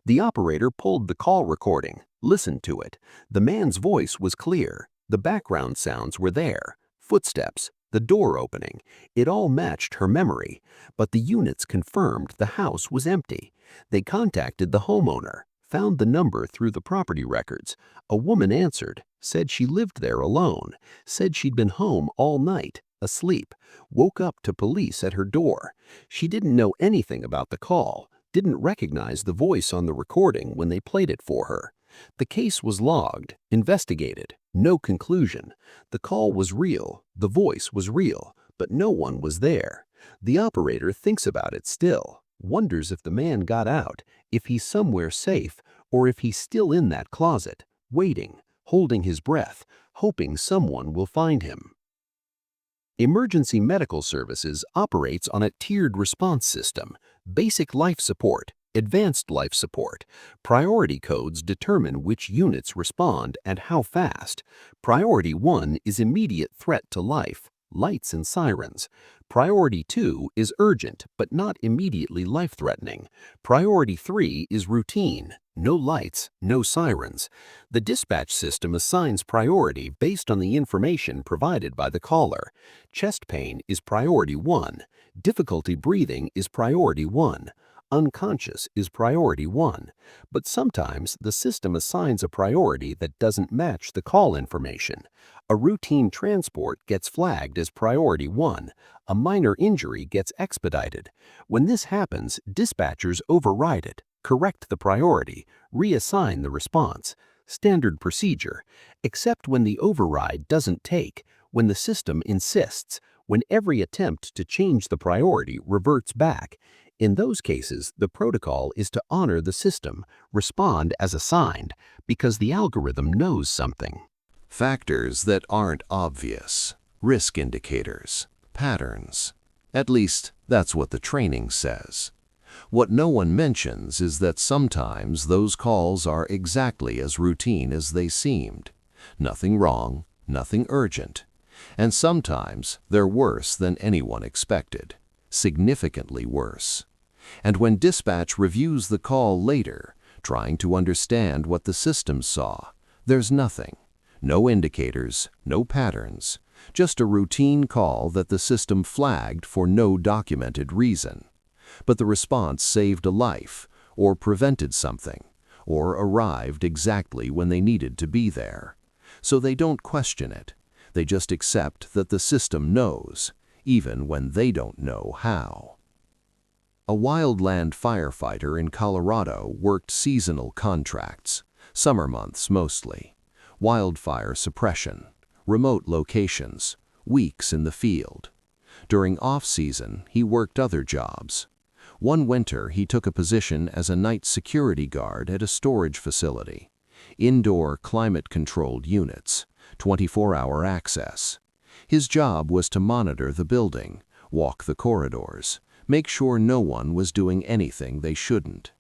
Speaker 6: The operator pulled the call recording, listened to it. The man's voice was clear. The background sounds were there. Footsteps, the door opening. It all matched her memory. But the units confirmed the house was empty. They contacted the homeowner, found the number through the property records. A woman answered, said she lived there alone, said she'd been home all night, asleep, woke up to police at her door. She didn't know anything about the call, didn't recognize the voice on the recording when they played it for her. The case was logged, investigated, no conclusion. The call was real, the voice was real, but no one was there. The operator thinks about it still, wonders if the man got out, if he's somewhere safe, or if he's still in that closet, waiting, holding his breath, hoping someone will find him. Emergency Medical Services operates on a tiered response system, basic life support, advanced life support. Priority codes determine which units respond and how fast. Priority 1 is immediate threat to life, lights and sirens. Priority 2 is urgent but not immediately life-threatening. Priority 3 is routine, no lights, no sirens. The dispatch system assigns priority based on the information provided by the caller. Chest pain is priority 1. Difficulty breathing is priority 1. Unconscious is priority 1, but sometimes the system assigns a priority that doesn't match the call information. A routine transport gets flagged as priority 1. A minor injury gets expedited. When this happens, dispatchers override it, correct the priority, reassign the response. Standard procedure, except when the override doesn't take, when the system insists, when every attempt to change the priority reverts back. In those cases, the protocol is to honor the system, respond as assigned, because the algorithm knows something.
Speaker 1: Factors that aren't obvious. Risk indicators. Patterns. At least, that's what the training says. What no one mentions is that sometimes those calls are exactly as routine as they seemed. Nothing wrong, nothing urgent. And sometimes they're worse than anyone expected. Significantly worse. And when dispatch reviews the call later, trying to understand what the system saw. There's nothing. No indicators, no patterns, just a routine call that the system flagged for no documented reason. But the response saved a life, or prevented something, or arrived exactly when they needed to be there. So they don't question it. They just accept that the system knows, even when they don't know how. A wildland firefighter in Colorado worked seasonal contracts, summer months mostly, wildfire suppression, remote locations, weeks in the field. During off-season, he worked other jobs. One winter, he took a position as a night security guard at a storage facility. Indoor climate-controlled units, 24-hour access. His job was to monitor the building, walk the corridors, make sure no one was doing anything they shouldn't.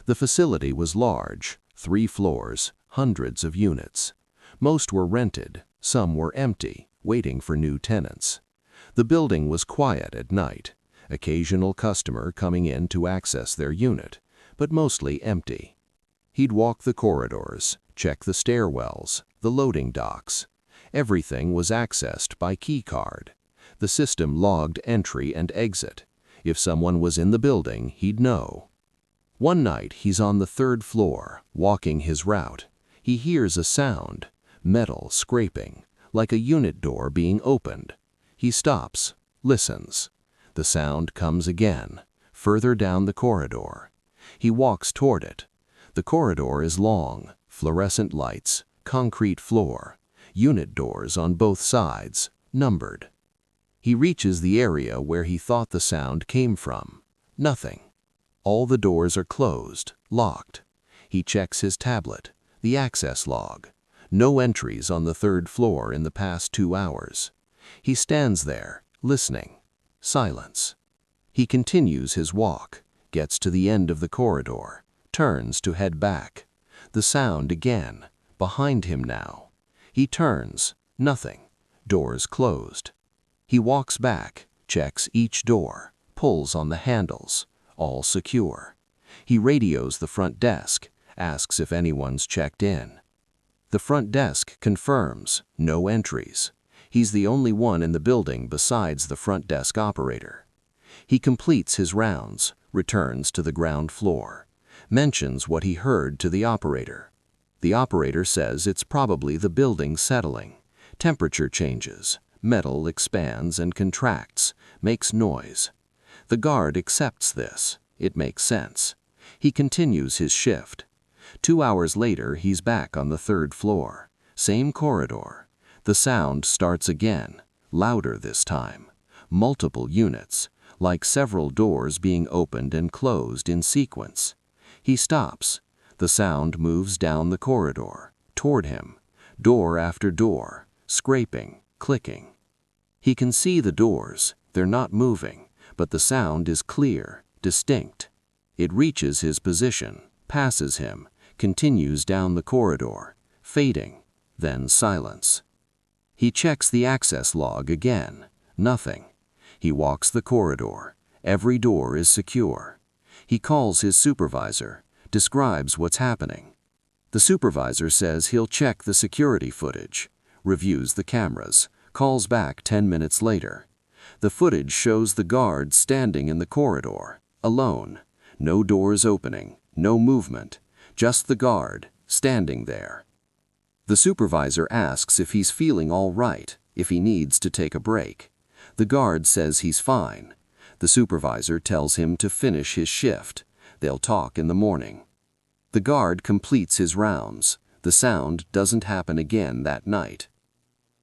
Speaker 1: The facility was large, 3 floors, hundreds of units. Most were rented, some were empty, waiting for new tenants. The building was quiet at night, occasional customer coming in to access their unit, but mostly empty. He'd walk the corridors, check the stairwells, the loading docks. Everything was accessed by key card. The system logged entry and exit. If someone was in the building, he'd know. One night, he's on the 3rd floor, walking his route. He hears a sound, metal scraping, like a unit door being opened. He stops, listens. The sound comes again, further down the corridor. He walks toward it. The corridor is long, fluorescent lights, concrete floor, unit doors on both sides, numbered. He reaches the area where he thought the sound came from. Nothing. All the doors are closed, locked. He checks his tablet, the access log. No entries on the 3rd floor in the past 2 hours. He stands there, listening. Silence. He continues his walk, gets to the end of the corridor, turns to head back. The sound again, behind him now. He turns, nothing. Doors closed. He walks back, checks each door, pulls on the handles, all secure. He radios the front desk, asks if anyone's checked in. The front desk confirms, no entries. He's the only one in the building besides the front desk operator. He completes his rounds, returns to the ground floor, mentions what he heard to the operator. The operator says it's probably the building settling. Temperature changes, metal expands and contracts, makes noise. The guard accepts this. It makes sense. He continues his shift. 2 hours later, he's back on the 3rd floor. Same corridor. The sound starts again, louder this time. Multiple units, like several doors being opened and closed in sequence. He stops. The sound moves down the corridor, toward him. Door after door, scraping, clicking. He can see the doors. They're not moving, but the sound is clear, distinct. It reaches his position, passes him, continues down the corridor, fading, then silence. He checks the access log again. Nothing. He walks the corridor. Every door is secure. He calls his supervisor, describes what's happening. The supervisor says he'll check the security footage, reviews the cameras, calls back 10 minutes later. The footage shows the guard standing in the corridor, alone. No doors opening, no movement, just the guard, standing there. The supervisor asks if he's feeling all right, if he needs to take a break. The guard says he's fine. The supervisor tells him to finish his shift. They'll talk in the morning. The guard completes his rounds. The sound doesn't happen again that night.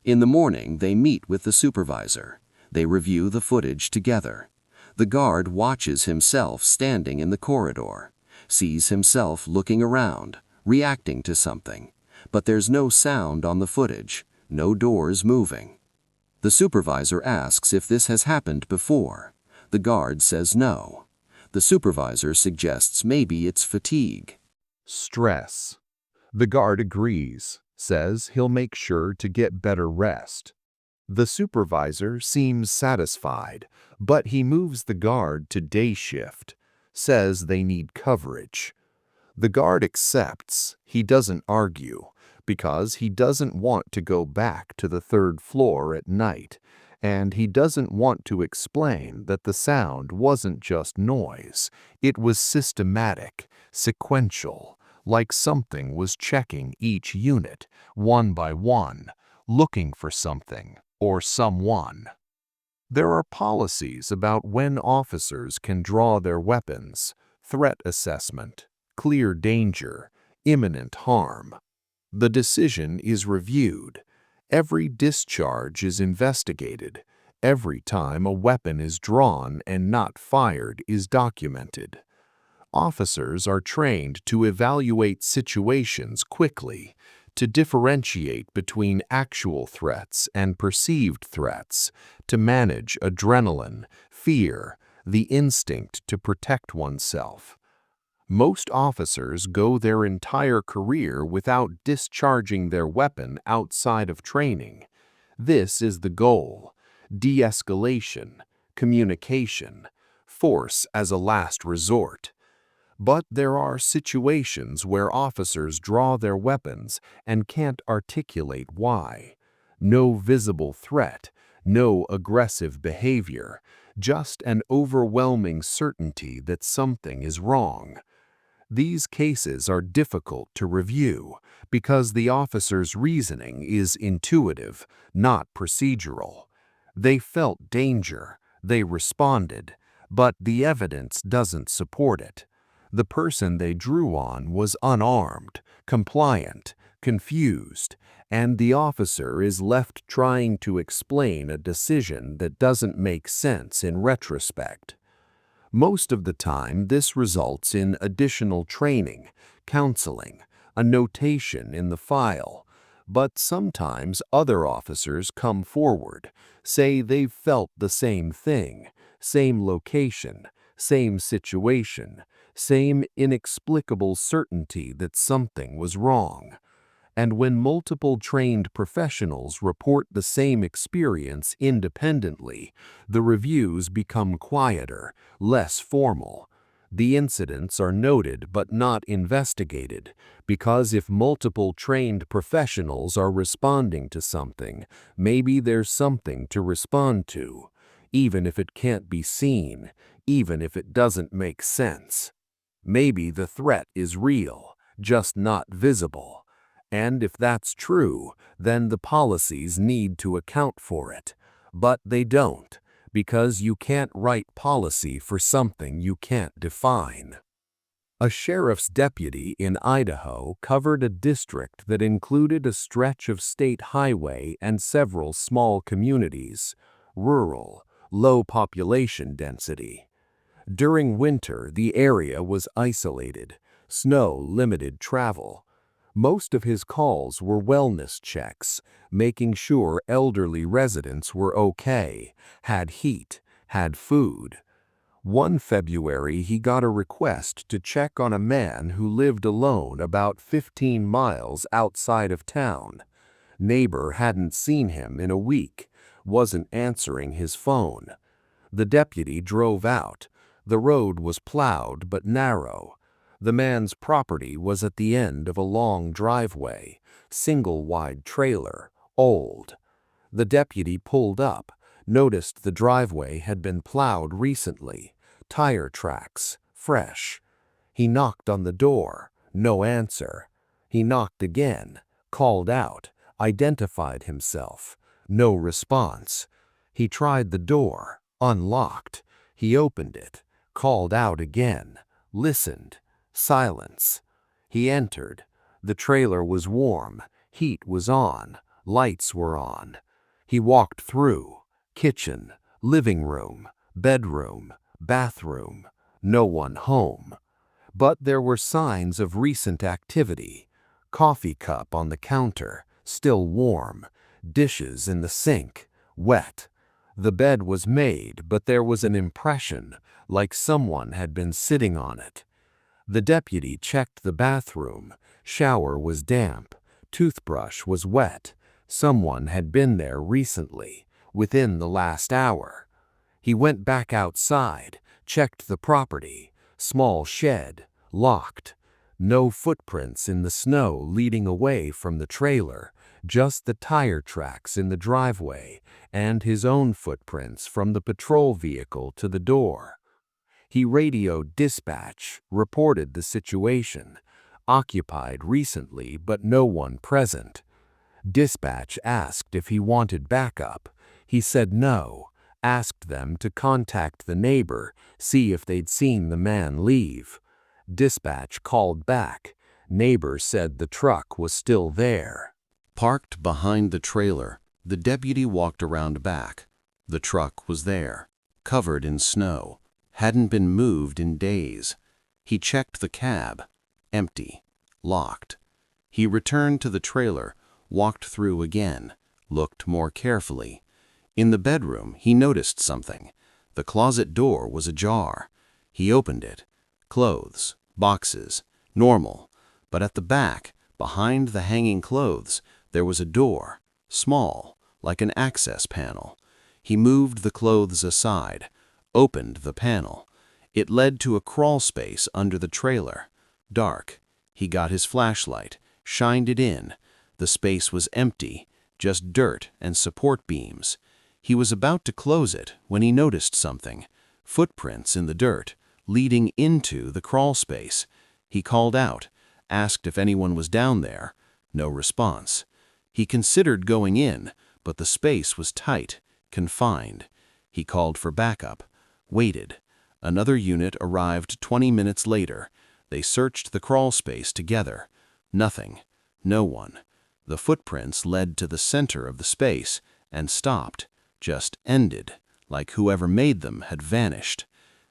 Speaker 1: In the morning, they meet with the supervisor. They review the footage together. The guard watches himself standing in the corridor, sees himself looking around, reacting to something. But there's no sound on the footage, no doors moving. The supervisor asks if this has happened before. The guard says no. The supervisor suggests maybe it's fatigue.
Speaker 7: Stress. The guard agrees, says he'll make sure to get better rest. The supervisor seems satisfied, but he moves the guard to day shift, says they need coverage. The guard accepts. He doesn't argue, because he doesn't want to go back to the third floor at night, and he doesn't want to explain that the sound wasn't just noise. It was systematic, sequential, like something was checking each unit, one by one, looking for something or someone. There are policies about when officers can draw their weapons, threat assessment, clear danger, imminent harm. The decision is reviewed. Every discharge is investigated. Every time a weapon is drawn and not fired is documented. Officers are trained to evaluate situations quickly, to differentiate between actual threats and perceived threats, to manage adrenaline, fear, the instinct to protect oneself. Most officers go their entire career without discharging their weapon outside of training. This is the goal: de-escalation, communication, force as a last resort. But there are situations where officers draw their weapons and can't articulate why. No visible threat, no aggressive behavior, just an overwhelming certainty that something is wrong. These cases are difficult to review because the officer's reasoning is intuitive, not procedural. They felt danger, they responded, but the evidence doesn't support it. The person they drew on was unarmed, compliant, confused, and the officer is left trying to explain a decision that doesn't make sense in retrospect. Most of the time, this results in additional training, counseling, a notation in the file. But sometimes other officers come forward, say they've felt the same thing, same location, same situation, same inexplicable certainty that something was wrong. And when multiple trained professionals report the same experience independently, the reviews become quieter, less formal. The incidents are noted but not investigated, because if multiple trained professionals are responding to something, maybe there's something to respond to, even if it can't be seen, even if it doesn't make sense. Maybe the threat is real, just not visible. And if that's true, then the policies need to account for it. But they don't, because you can't write policy for something you can't define. A sheriff's deputy in Idaho covered a district that included a stretch of state highway and several small communities, rural, low population density. During winter, the area was isolated, snow limited travel. Most of his calls were wellness checks, making sure elderly residents were okay, had heat, had food. One February, he got a request to check on a man who lived alone about 15 miles outside of town. Neighbor hadn't seen him in a week, wasn't answering his phone. The deputy drove out. The road was plowed but narrow. The man's property was at the end of a long driveway, single-wide trailer, old. The deputy pulled up, noticed the driveway had been plowed recently, tire tracks, fresh. He knocked on the door, no answer. He knocked again, called out, identified himself, no response. He tried the door, unlocked. He opened it, called out again, listened. Silence. He entered. The trailer was warm, heat was on, lights were on. He walked through. Kitchen, living room, bedroom, bathroom. No one home. But there were signs of recent activity. Coffee cup on the counter, still warm. Dishes in the sink, wet. The bed was made, but there was an impression, like someone had been sitting on it. The deputy checked the bathroom. Shower was damp. Toothbrush was wet. Someone had been there recently, within the last hour. He went back outside, checked the property. Small shed, locked.
Speaker 6: No footprints in the snow leading away from the trailer, just the tire tracks in the driveway and his own footprints from the patrol vehicle to the door. He radioed dispatch, reported the situation. Occupied recently, but no one present. Dispatch asked if he wanted backup. He said no, asked them to contact the neighbor, see if they'd seen the man leave. Dispatch called back. Neighbor said the truck was still there.
Speaker 1: Parked behind the trailer, the deputy walked around back. The truck was there, covered in snow, hadn't been moved in days. He checked the cab. Empty. Locked. He returned to the trailer, walked through again, looked more carefully. In the bedroom, he noticed something. The closet door was ajar. He opened it. Clothes, boxes, normal. But at the back, behind the hanging clothes, there was a door, small, like an access panel. He moved the clothes aside, opened the panel. It led to a crawl space under the trailer. Dark. He got his flashlight, shined it in. The space was empty, just dirt and support beams. He was about to close it when he noticed something. Footprints in the dirt, leading into the crawl space. He called out, asked if anyone was down there. No response. He considered going in, but the space was tight, confined. He called for backup, waited. Another unit arrived 20 minutes later. They searched the crawl space together. Nothing. No one. The footprints led to the center of the space and stopped, just ended, like whoever made them had vanished.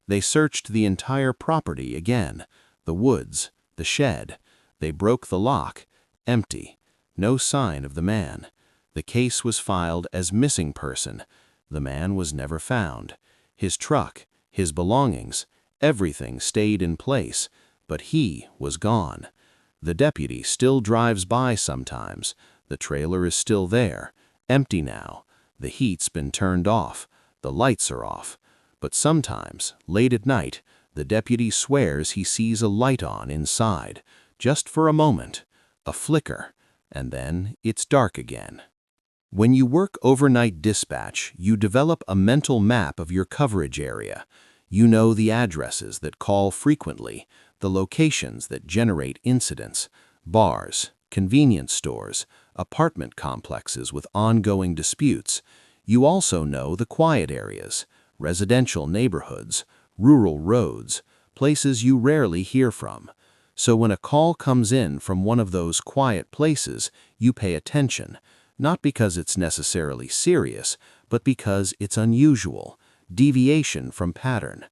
Speaker 1: They searched the entire property again, the woods, the shed. They broke the lock. Empty. No sign of the man. The case was filed as missing person. The man was never found. His truck, his belongings, everything stayed in place, but he was gone. The deputy still drives by sometimes. The trailer is still there, empty now. The heat's been turned off. The lights are off. But sometimes, late at night, the deputy swears he sees a light on inside, just for a moment, a flicker, and then it's dark again. When you work overnight dispatch, you develop a mental map of your coverage area. You know the addresses that call frequently, the locations that generate incidents, bars, convenience stores, apartment complexes with ongoing disputes. You also know the quiet areas, residential neighborhoods, rural roads, places you rarely hear from. So when a call comes in from one of those quiet places, you pay attention, not because it's necessarily serious, but because it's unusual, deviation from pattern.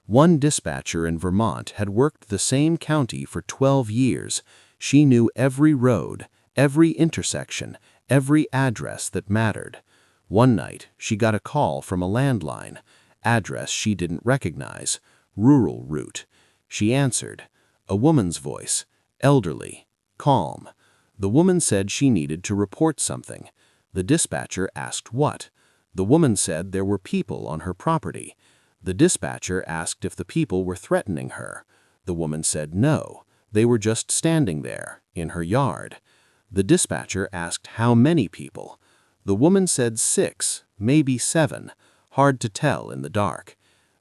Speaker 1: One dispatcher in Vermont had worked the same county for 12 years. She knew every road, every intersection, every address that mattered. One night, she got a call from a landline, address she didn't recognize, rural route. She answered. A woman's voice, elderly, calm. The woman said she needed to report something. The dispatcher asked what. The woman said there were people on her property. The dispatcher asked if the people were threatening her. The woman said no, they were just standing there, in her yard. The dispatcher asked how many people. The woman said 6, maybe 7, hard to tell in the dark.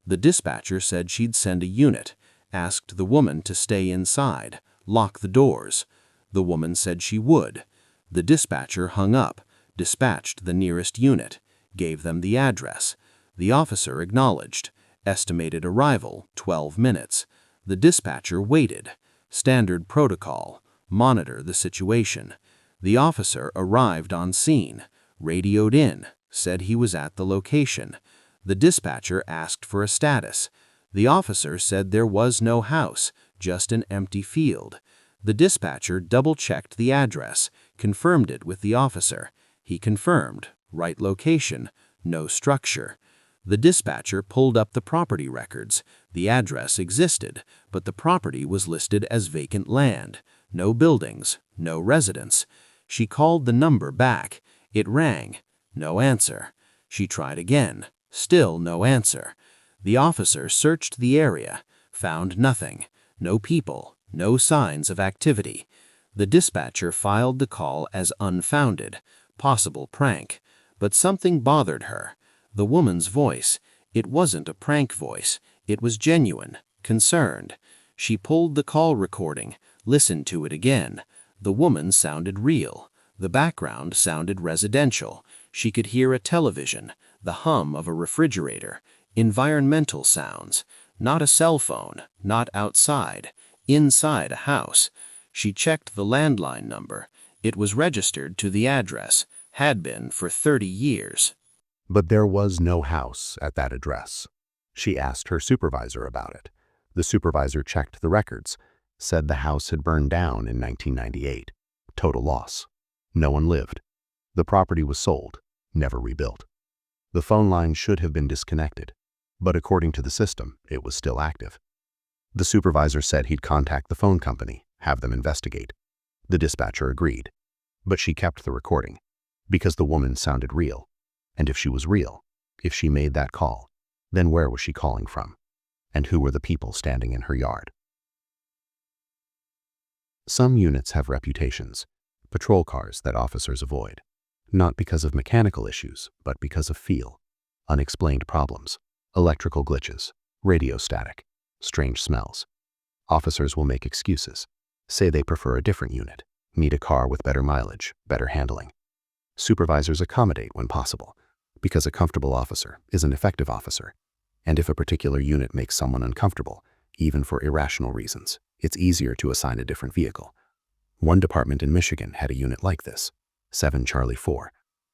Speaker 1: The dispatcher said she'd send a unit, asked the woman to stay inside, lock the doors. The woman said she would. The dispatcher hung up, dispatched the nearest unit, gave them the address. The officer acknowledged. Estimated arrival, 12 minutes. The dispatcher waited. Standard protocol. Monitor the situation. The officer arrived on scene, radioed in, said he was at the location. The dispatcher asked for a status. The officer said there was no house, just an empty field. The dispatcher double-checked the address, confirmed it with the officer. He confirmed, right location, no structure. The dispatcher pulled up the property records. The address existed, but the property was listed as vacant land. No buildings, no residents. She called the number back. It rang. No answer. She tried again. Still no answer. The officer searched the area, found nothing. No people,
Speaker 8: No signs of activity. The dispatcher filed the call as unfounded, possible prank, but something bothered her. The woman's voice. It wasn't a prank voice. It was genuine, concerned. She pulled the call recording, listened to it again. The woman sounded real. The background sounded residential. She could hear a television, the hum of a refrigerator, environmental sounds. Not a cell phone, not outside, inside a house. She checked the landline number. It was registered to the address, had been for 30 years.
Speaker 5: But there was no house at that address. She asked her supervisor about it. The supervisor checked the records, said the house had burned down in 1998. Total loss. No one lived. The property was sold, never rebuilt. The phone line should have been disconnected, but according to the system, it was still active. The supervisor said he'd contact the phone company, have them investigate. The dispatcher agreed, but she kept the recording because the woman sounded real. And if she was real, if she made that call, then where was she calling from? And who were the people standing in her yard? Some units have reputations, patrol cars that officers avoid, not because of mechanical issues, but because of feel, unexplained problems, electrical glitches, radio static, strange smells. Officers will make excuses, say they prefer a different unit, need a car with better mileage, better handling. Supervisors accommodate when possible, because a comfortable officer is an effective officer. And if a particular unit makes someone uncomfortable, even for irrational reasons, it's easier to assign a different vehicle. One department in Michigan had a unit like this, 7 Charlie 4,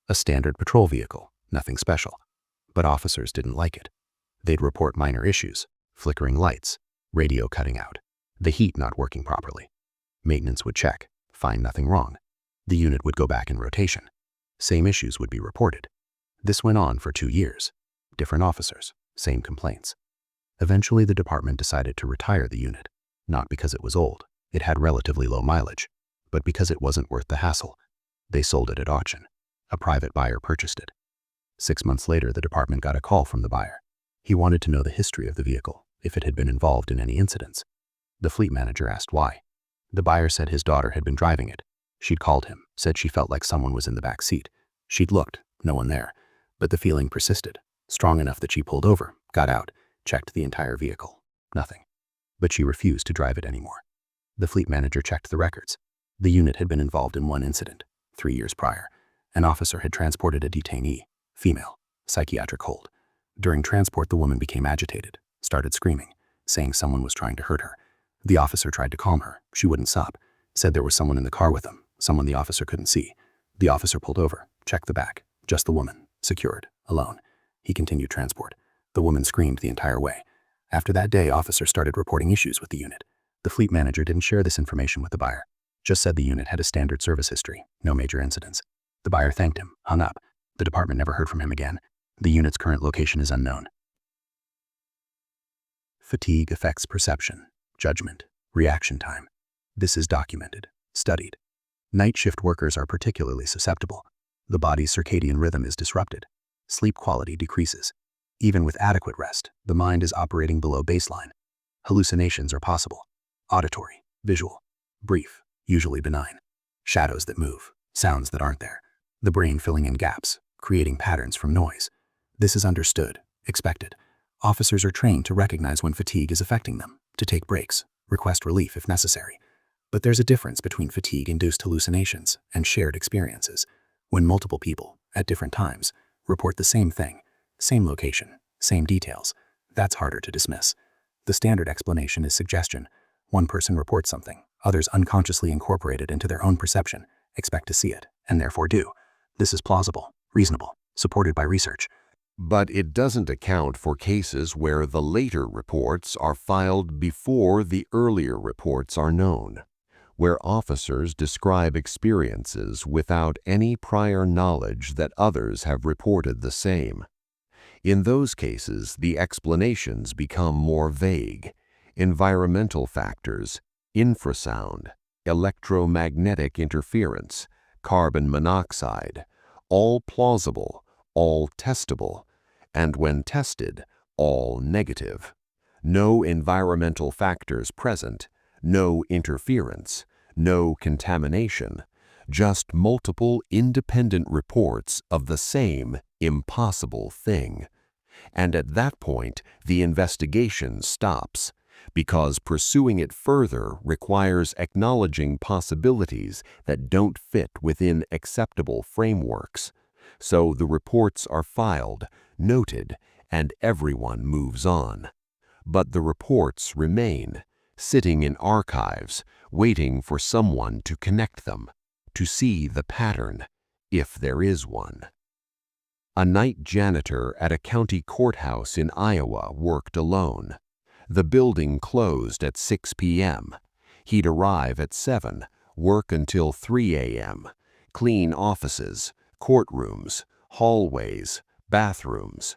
Speaker 5: a standard patrol vehicle, nothing special. But officers didn't like it. They'd report minor issues, flickering lights, radio cutting out, the heat not working properly. Maintenance would check, find nothing wrong. The unit would go back in rotation. Same issues would be reported. This went on for 2 years. Different officers, same complaints. Eventually, the department decided to retire the unit, not because it was old, it had relatively low mileage, but because it wasn't worth the hassle. They sold it at auction. A private buyer purchased it. 6 months later, the department got a call from the buyer. He wanted to know the history of the vehicle, if it had been involved in any incidents. The fleet manager asked why. The buyer said his daughter had been driving it. She'd called him, said she felt like someone was in the back seat. She'd looked, no one there, but the feeling persisted, strong enough that she pulled over, got out, checked the entire vehicle. Nothing. But she refused to drive it anymore. The fleet manager checked the records. The unit had been involved in one incident, 3 years prior. An officer had transported a detainee, female, psychiatric hold. During transport, the woman became agitated, started screaming, saying someone was trying to hurt her. The officer tried to calm her. She wouldn't stop. Said there was someone in the car with them, someone the officer couldn't see. The officer pulled over, checked the back, just the woman, secured, alone. He continued transport. The woman screamed the entire way. After that day, officers started reporting issues with the unit. The fleet manager didn't share this information with the buyer, just said the unit had a standard service history, no major incidents. The buyer thanked him, hung up. The department never heard from him again. The unit's current location is unknown. Fatigue affects perception, judgment, reaction time. This is documented, studied. Night shift workers are particularly susceptible. The body's circadian rhythm is disrupted. Sleep quality decreases. Even with adequate rest, the mind is operating below baseline. Hallucinations are possible. Auditory, visual, brief, usually benign. Shadows that move, sounds that aren't there. The brain filling in gaps, creating patterns from noise. This is understood, expected. Officers are trained to recognize when fatigue is affecting them, to take breaks, request relief if necessary. But there's a difference between fatigue-induced hallucinations and shared experiences. When multiple people, at different times, report the same thing, same location, same details, that's harder to dismiss. The standard explanation is suggestion. One person reports something, others unconsciously incorporate it into their own perception, expect to see it, and therefore do. This is plausible, reasonable, supported by research.
Speaker 3: But it doesn't account for cases where the later reports are filed before the earlier reports are known, where officers describe experiences without any prior knowledge that others have reported the same. In those cases, the explanations become more vague. Environmental factors, infrasound, electromagnetic interference, carbon monoxide, all plausible, all testable, and when tested, all negative. No environmental factors present,
Speaker 6: No interference, no contamination, just multiple independent reports of the same impossible thing. And at that point, the investigation stops, because pursuing it further requires acknowledging possibilities that don't fit within acceptable frameworks. So the reports are filed, noted, and everyone moves on. But the reports remain, sitting in archives, waiting for someone to connect them, to see the pattern, if there is one. A night janitor at a county courthouse in Iowa worked alone. The building closed at 6 p.m. He'd arrive at 7, work until 3 a.m., clean offices, courtrooms, hallways, bathrooms.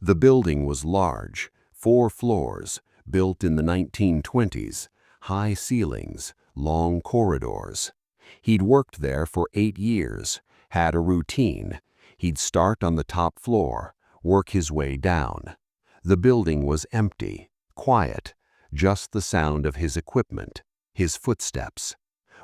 Speaker 6: The building was large, 4 floors, built in the 1920s, high ceilings, long corridors. He'd worked there for 8 years, had a routine. He'd start on the top floor, work his way down. The building was empty, quiet, just the sound of his equipment, his footsteps.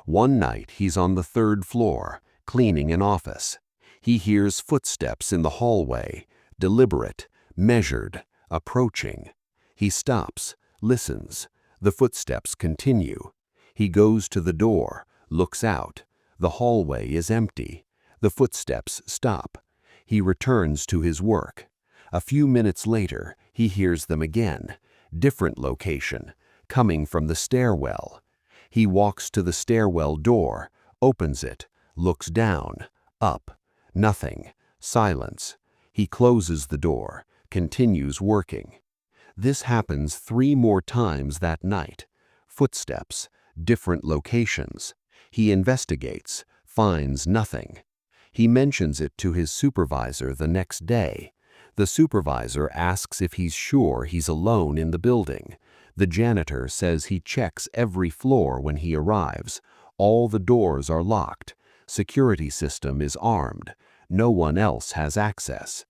Speaker 6: One night he's on the 3rd floor, cleaning an office. He hears footsteps in the hallway, deliberate, measured, approaching. He stops, listens. The footsteps continue. He goes to the door, looks out. The hallway is empty. The footsteps stop. He returns to his work. A few minutes later, he hears them again, different location, coming from the stairwell. He walks to the stairwell door, opens it, looks down, up, nothing, silence. He closes the door, continues working. This happens 3 more times that night. Footsteps, different locations. He investigates, finds nothing. He mentions it to his supervisor the next day. The supervisor asks if he's sure he's alone in the building. The janitor says he checks every floor when he arrives. All the doors are locked. Security system is armed. No one else has access.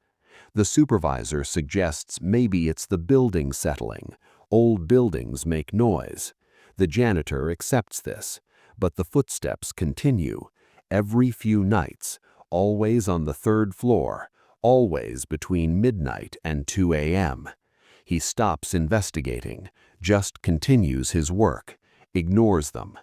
Speaker 6: The supervisor suggests maybe it's the building settling. Old buildings make noise. The janitor accepts this, but the footsteps continue. Every few nights, always on the 3rd floor, always between midnight and 2 a.m. He stops investigating, just continues his work, ignores them.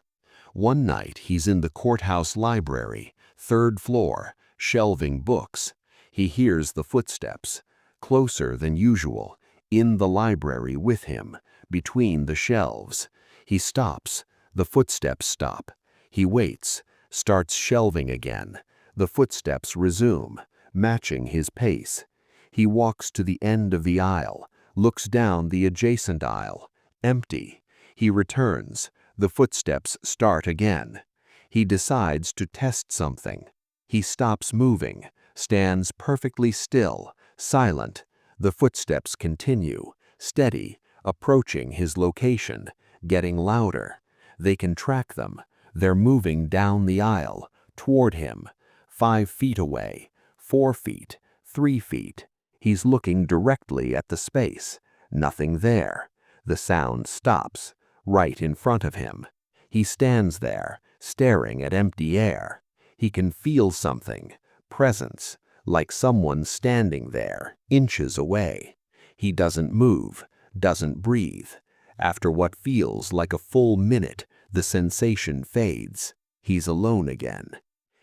Speaker 6: One night he's in the courthouse library, 3rd floor, shelving books. He hears the footsteps, closer than usual, in the library with him, between the shelves. He stops, the footsteps stop. He waits, starts shelving again. The footsteps resume, matching his pace. He walks to the end of the aisle, looks down the adjacent aisle, empty. He returns, the footsteps start again. He decides to test something. He stops moving, stands perfectly still, silent. The footsteps continue, steady, approaching his location, getting louder. They can track them. They're moving down the aisle, toward him, 5 feet away, 4 feet, 3 feet. He's looking directly at the space. Nothing there. The sound stops, right in front of him. He stands there, staring at empty air. He can feel something, presence, like someone standing there, inches away. He doesn't move, doesn't breathe. After what feels like a full minute, the sensation fades. He's alone again.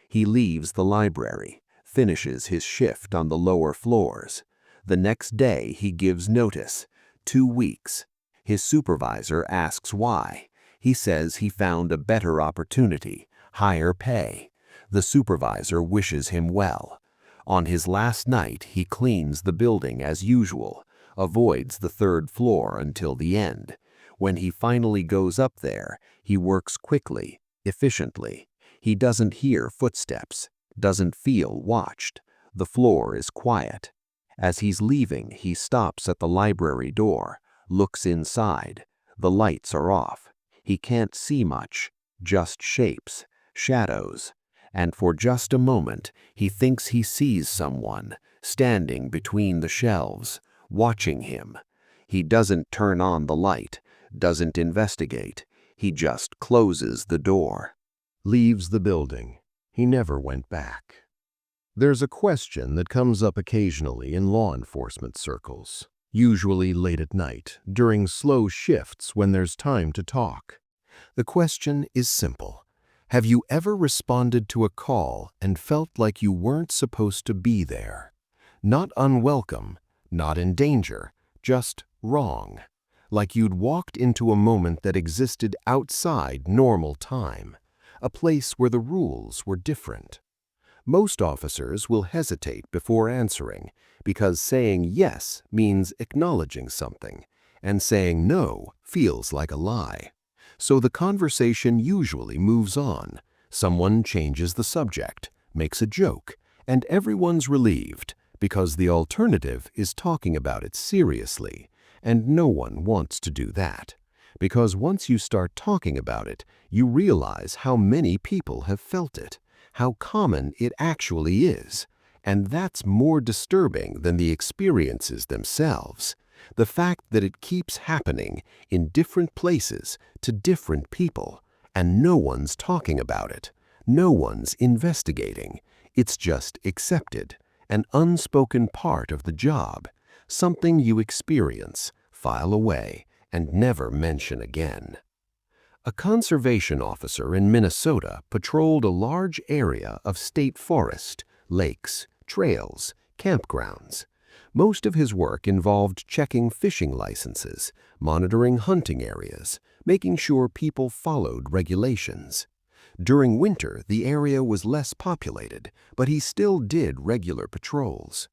Speaker 6: He leaves the library, finishes his shift on the lower floors. The next day he gives notice, 2 weeks. His supervisor asks why. He says he found a better opportunity, higher pay. The supervisor wishes him well. On his last night, he cleans the building as usual, avoids the 3rd floor until the end. When he finally goes up there, he works quickly, efficiently. He doesn't hear footsteps, doesn't feel watched. The floor is quiet. As he's leaving, he stops at the library door, looks inside. The lights are off. He can't see much, just shapes, shadows. And for just a moment, he thinks he sees someone standing between the shelves, watching him. He doesn't turn on the light, doesn't investigate. He just closes the door.
Speaker 7: Leaves the building. He never went back. There's a question that comes up occasionally in law enforcement circles, usually late at night, during slow shifts when there's time to talk. The question is simple. Have you ever responded to a call and felt like you weren't supposed to be there? Not unwelcome, not in danger, just wrong. Like you'd walked into a moment that existed outside normal time, a place where the rules were different. Most officers will hesitate before answering because saying yes means acknowledging something, and saying no feels like a lie. So the conversation usually moves on. Someone changes the subject, makes a joke, and everyone's relieved because the alternative is talking about it seriously, and no one wants to do that. Because once you start talking about it, you realize how many people have felt it, how common it actually is, and that's more disturbing than the experiences themselves. The fact that it keeps happening in different places to different people, and no one's talking about it, no one's investigating. It's just accepted, an unspoken part of the job, something you experience, file away, and never mention again. A conservation officer in Minnesota patrolled a large area of state forest, lakes, trails, campgrounds. Most of his work involved checking fishing licenses, monitoring hunting areas, making sure people followed regulations. During winter, the area was less populated, but he still did regular patrols.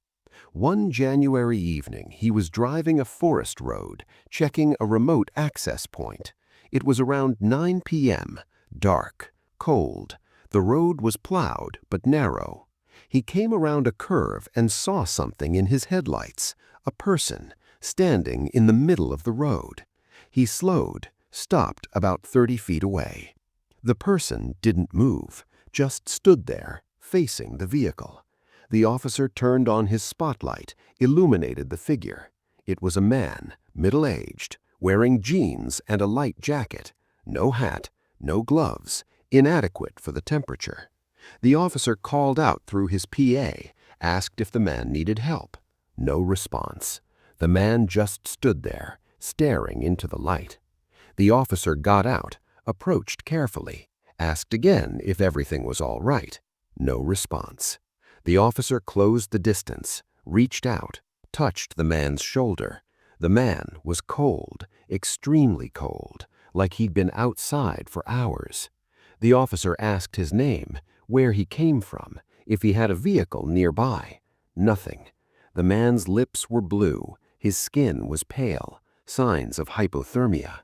Speaker 7: One January evening, he was driving a forest road, checking a remote access point. It was around 9 p.m., dark, cold. The road was plowed but narrow. He came around a curve and saw something in his headlights, a person, standing in the middle of the road. He slowed, stopped about 30 feet away. The person didn't move, just stood there, facing the vehicle. The officer turned on his spotlight, illuminated the figure. It was a man, middle-aged, wearing jeans and a light jacket, no hat, no gloves, inadequate for the temperature. The officer called out through his PA, asked if the man needed help. No response. The man just stood there, staring into the light. The officer got out, approached carefully, asked again if everything was all right. No response. The officer closed the distance, reached out, touched the man's shoulder. The man was cold, extremely cold, like he'd been outside for hours. The officer asked his name, where he came from, if he had a vehicle nearby. Nothing. The man's lips were blue, his skin was pale, signs of hypothermia.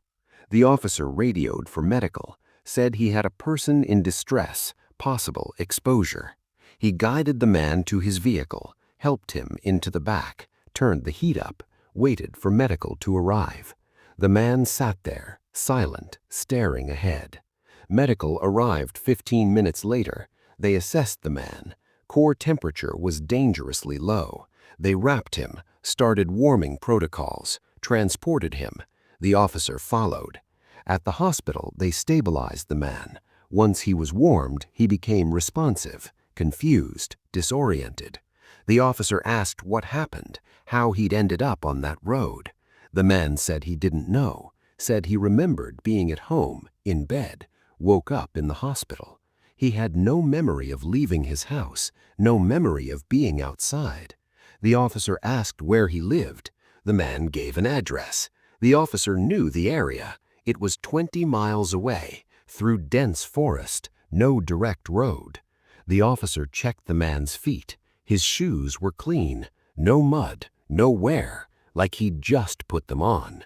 Speaker 7: The officer radioed for medical, said he had a person in distress, possible exposure. He guided the man to his vehicle, helped him into the back, turned the heat up, waited for medical to arrive. The man sat there, silent, staring ahead. Medical arrived 15 minutes later. They assessed the man. Core temperature was dangerously low. They wrapped him, started warming protocols, transported him. The officer followed. At the hospital, they stabilized the man. Once he was warmed, he became responsive, confused, disoriented. The officer asked what happened, how he'd ended up on that road. The man said he didn't know, said he remembered being at home, in bed, woke up in the hospital. He had no memory of leaving his house, no memory of being outside. The officer asked where he lived. The man gave an address. The officer knew the area. It was 20 miles away, through dense forest, no direct road. The officer checked the man's feet. His shoes were clean, no mud, no wear, like he'd just put them on.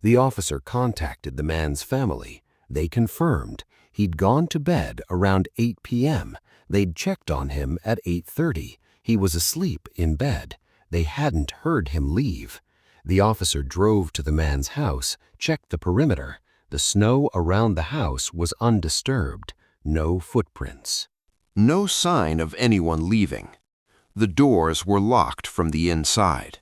Speaker 7: The officer contacted the man's family. They confirmed he'd gone to bed around 8 p.m. They'd checked on him at 8:30. He was asleep in bed. They hadn't heard him leave. The officer drove to the man's house, checked the perimeter. The snow around the house was undisturbed, no footprints.
Speaker 3: No sign of anyone leaving. The doors were locked from the inside.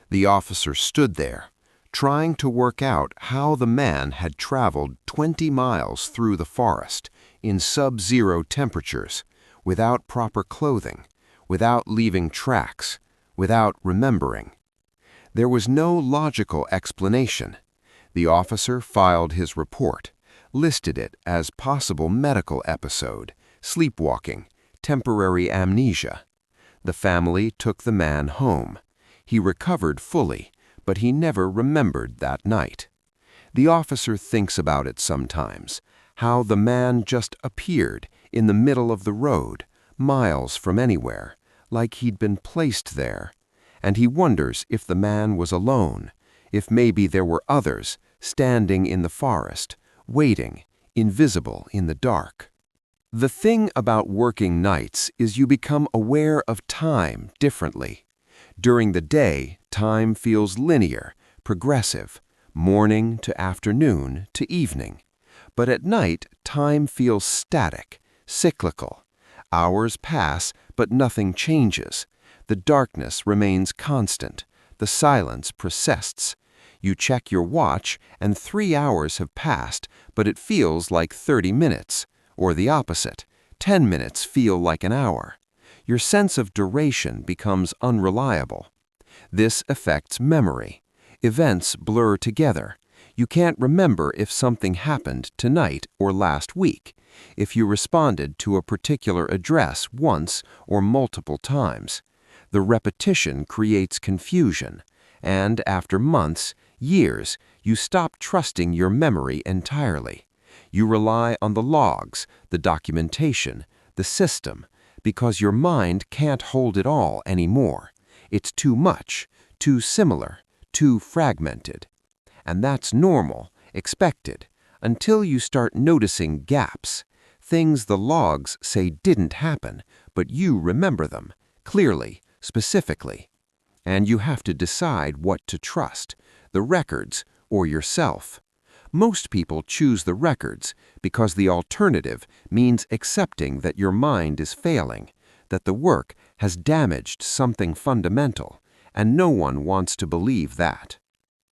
Speaker 3: The officer stood there,
Speaker 2: trying to work out how the man had traveled 20 miles through the forest in sub-zero temperatures, without proper clothing, without leaving tracks, without remembering. There was no logical explanation. The officer filed his report, listed it as possible medical episode, sleepwalking, temporary amnesia. The family took the man home. He recovered fully, but he never remembered that night. The officer thinks about it sometimes, how the man just appeared in the middle of the road, miles from anywhere, like he'd been placed there. And he wonders if the man was alone, if maybe there were others standing in the forest, waiting, invisible in the dark. The thing about working nights is you become aware of time differently. During the day, time feels linear, progressive, morning to afternoon to evening. But at night, time feels static, cyclical. Hours pass, but nothing changes. The darkness remains constant. The silence persists. You check your watch, and 3 hours have passed, but it feels like 30 minutes. Or the opposite, 10 minutes feel like an hour. Your sense of duration becomes unreliable. This affects memory. Events blur together. You can't remember if something happened tonight or last week, if you responded to a particular address once or multiple times. The repetition creates confusion, and after months, years, you stop trusting your memory entirely. You rely on the logs, the documentation, the system, because your mind can't hold it all anymore. It's too much, too similar, too fragmented. And that's normal, expected, until you start noticing gaps, things the logs say didn't happen, but you remember them, clearly, specifically. And you have to decide what to trust, the records or yourself. Most people choose the records because the alternative means accepting that your mind is failing, that the work has damaged something fundamental, and no one wants to believe that.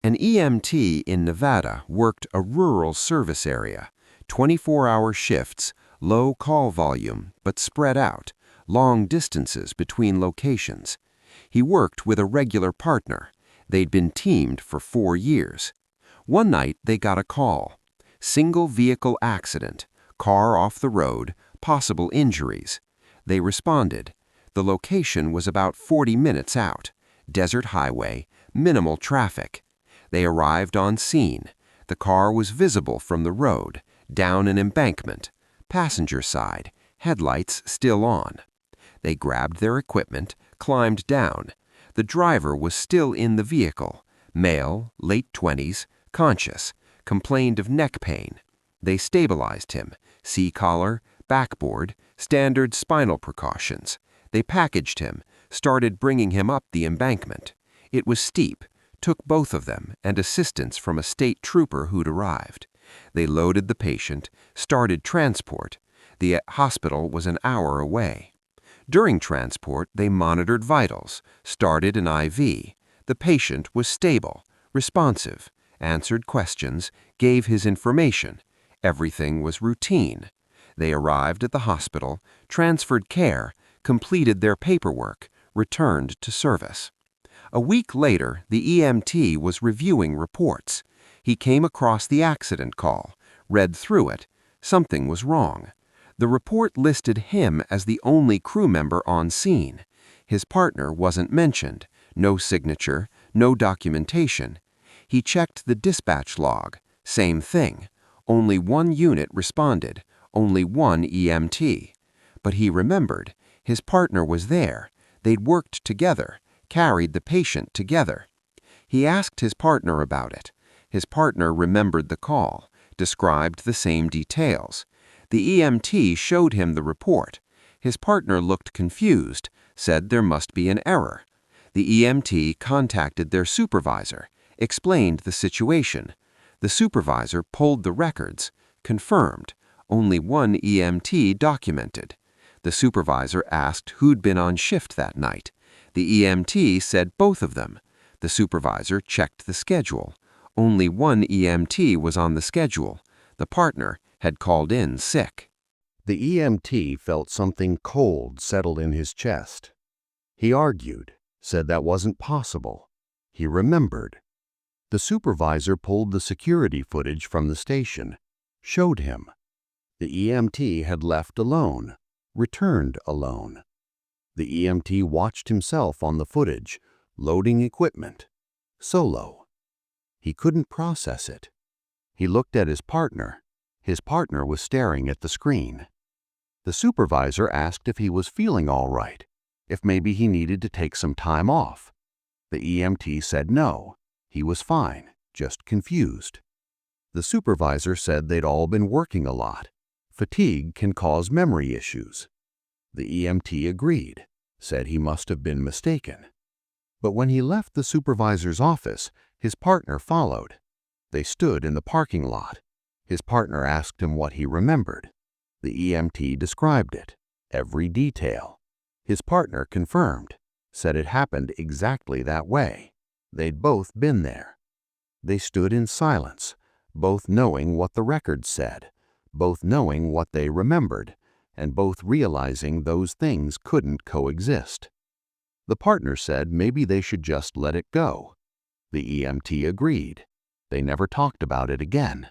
Speaker 2: An EMT in Nevada worked a rural service area, 24-hour shifts, low call volume, but spread out, long distances between locations. He worked with a regular partner. They'd been teamed for 4 years. One night they got a call. Single vehicle accident, car off the road, possible injuries. They responded. The location was about 40 minutes out. Desert highway, minimal traffic. They arrived on scene. The car was visible from the road, down an embankment, passenger side, headlights still on. They grabbed their equipment, climbed down. The driver was still in the vehicle, male, late 20s, conscious, complained of neck pain. They stabilized him, C-collar, backboard, standard spinal precautions. They packaged him, started bringing him up the embankment. It was steep, took both of them and assistance from a state trooper who'd arrived. They loaded the patient, started transport. The hospital was an hour away. During transport, they monitored vitals, started an IV. The patient was stable, responsive, answered questions, gave his information. Everything was routine. They arrived at the hospital, transferred care, completed their paperwork, returned to service. A week later, the EMT was reviewing reports. He came across the accident call, read through it. Something was wrong. The report listed him as the only crew member on scene. His partner wasn't mentioned, no signature, no documentation. He checked the dispatch log, same thing. Only one unit responded, only one EMT. But he remembered, his partner was there. They'd worked together, carried the patient together. He asked his partner about it. His partner remembered the call, described the same details. The EMT showed him the report. His partner looked confused, said there must be an error. The EMT contacted their supervisor, explained the situation. The supervisor pulled the records, confirmed. Only one EMT documented. The supervisor asked who'd been on shift that night. The EMT said both of them. The supervisor checked the schedule.
Speaker 4: Only one EMT was on the schedule. The partner had called in sick.
Speaker 7: The EMT felt something cold settle in his chest. He argued, said that wasn't possible. He remembered. The supervisor pulled the security footage from the station, showed him. The EMT had left alone, returned alone. The EMT watched himself on the footage, loading equipment, solo. He couldn't process it. He looked at his partner. His partner was staring at the screen. The supervisor asked if he was feeling all right, if maybe he needed to take some time off. The EMT said no, he was fine, just confused. The supervisor said they'd all been working a lot. Fatigue can cause memory issues. The EMT agreed, said he must have been mistaken. But when he left the supervisor's office, his partner followed. They stood in the parking lot. His partner asked him what he remembered. The EMT described it, every detail. His partner confirmed, said it happened exactly that way. They'd both been there. They stood in silence, both knowing what the record said, both knowing what they remembered, and both realizing those things couldn't coexist. The partner said maybe they should just let it go. The EMT agreed. They never talked about it again.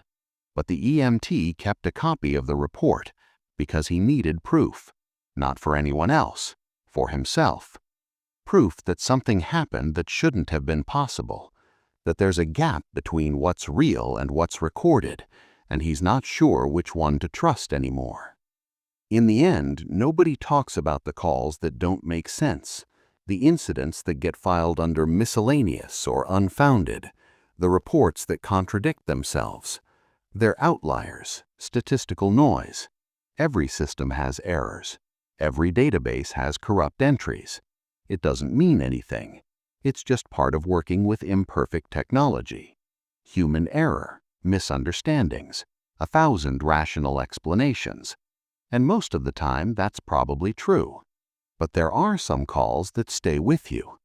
Speaker 7: But the EMT kept a copy of the report because he needed proof, not for anyone else, for himself. Proof that something happened that shouldn't have been possible, that there's a gap between what's real and what's recorded, and he's not sure which one to trust anymore. In the end, nobody talks about the calls that don't make sense, the incidents that get filed under miscellaneous or unfounded, the reports that contradict themselves. They're outliers, statistical noise. Every system has errors. Every database has corrupt entries. It doesn't mean anything. It's just part of working with imperfect technology. Human error, misunderstandings, 1,000 rational explanations. And most of the time, that's probably true. But there are some calls that stay with you.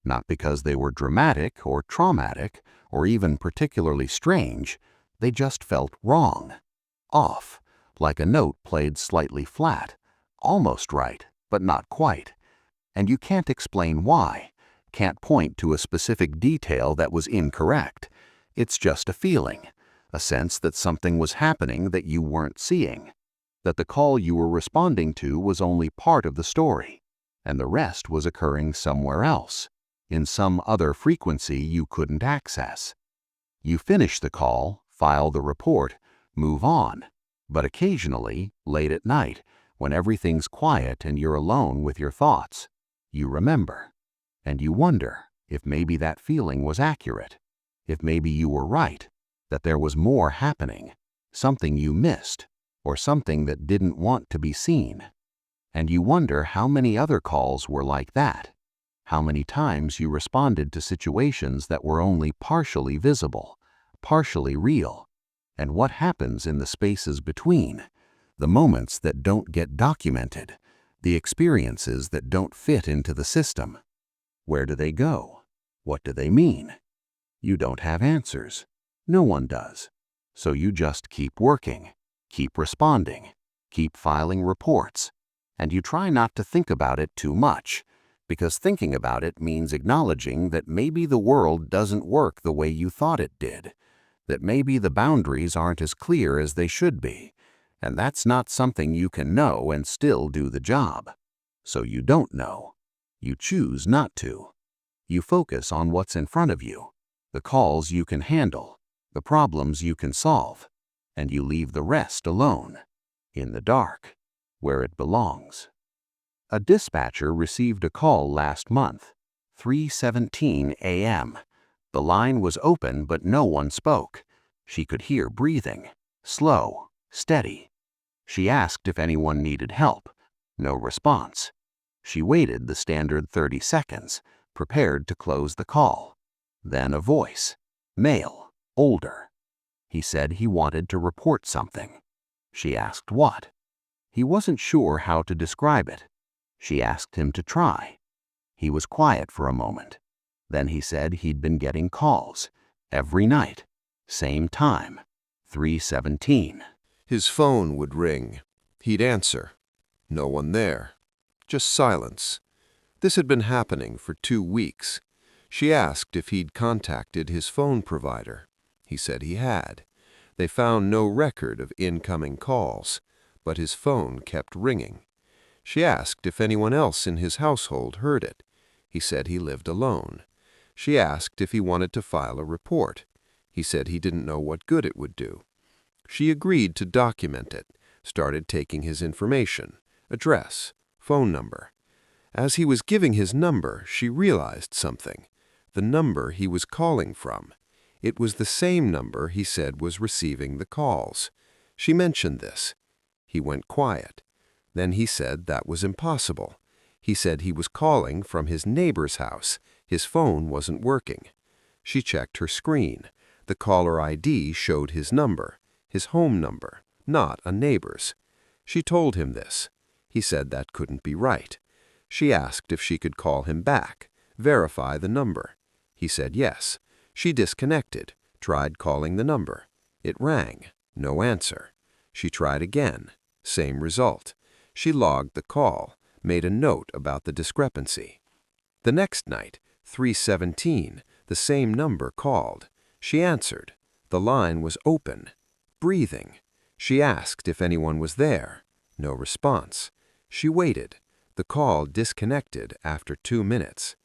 Speaker 7: Not because they were dramatic or traumatic or even particularly strange. They just felt wrong, off, like a note played slightly flat, almost right, but not quite. And you can't explain why, can't point to a specific detail that was incorrect. It's just a feeling, a sense that something was happening that you weren't seeing, that the call you were responding to was only part of the story, and the rest was occurring somewhere else, in some other frequency you couldn't access. You finish the call, file the report, move on. But occasionally, late at night, when everything's quiet and you're alone with your thoughts, you remember. And you wonder if maybe that feeling was accurate, if maybe you were right, that there was more happening, something you missed, or something that didn't want to be seen. And you wonder how many other calls were like that, how many times you responded to situations that were only partially visible, partially real, and what happens in the spaces between, the moments that don't get documented, the experiences that don't fit into the system. Where do they go? What do they mean? You don't have answers. No one does. So you just keep working, keep responding, keep filing reports, and you try not to think about it too much, because thinking about it means acknowledging that maybe the world doesn't work the way you thought it did, that maybe the boundaries aren't as clear as they should be, and that's not something you can know and still do the job. So you don't know. You choose not to. You focus on what's in front of you, the calls you can handle, the problems you can solve, and you leave the rest alone, in the dark, where it belongs. A dispatcher received a call last month, 3:17 a.m. The line was open, but no one spoke. She could hear breathing, slow, steady. She asked if anyone needed help. No response. She waited the standard 30 seconds, prepared to close the call. Then a voice, male, older. He said he wanted to report something. She asked what. He wasn't sure how to describe it. She asked him to try. He was quiet for a moment. Then he said he'd been getting calls, every night,
Speaker 6: Same time, 3:17.
Speaker 3: His phone would ring. He'd answer. No one there. Just silence. This had been happening for 2 weeks. She asked if he'd contacted his phone provider. He said he had. They found no record of incoming calls, but his phone kept ringing. She asked if anyone else in his household heard it. He said he lived alone. She asked if he wanted to file a report. He said he didn't know what good it would do. She agreed to document it, started taking his information, address, phone number. As he was giving his number, she realized something. The number he was calling from. It was the same number he said was receiving the calls. She mentioned this. He went quiet. Then he said that was impossible. He said he was calling from his neighbor's house. His phone wasn't working. She checked her screen. The caller ID showed his number, his home number, not a neighbor's. She told him this. He said that couldn't be right. She asked if she could call him back, verify the number. He said yes. She disconnected, tried calling the number. It rang, no answer. She tried again, same result. She logged the call, made a note about the discrepancy. The next night, 3:17, the same number called. She answered. The line was open, breathing. She asked if anyone was there. No response. She waited. The call disconnected after 2 minutes.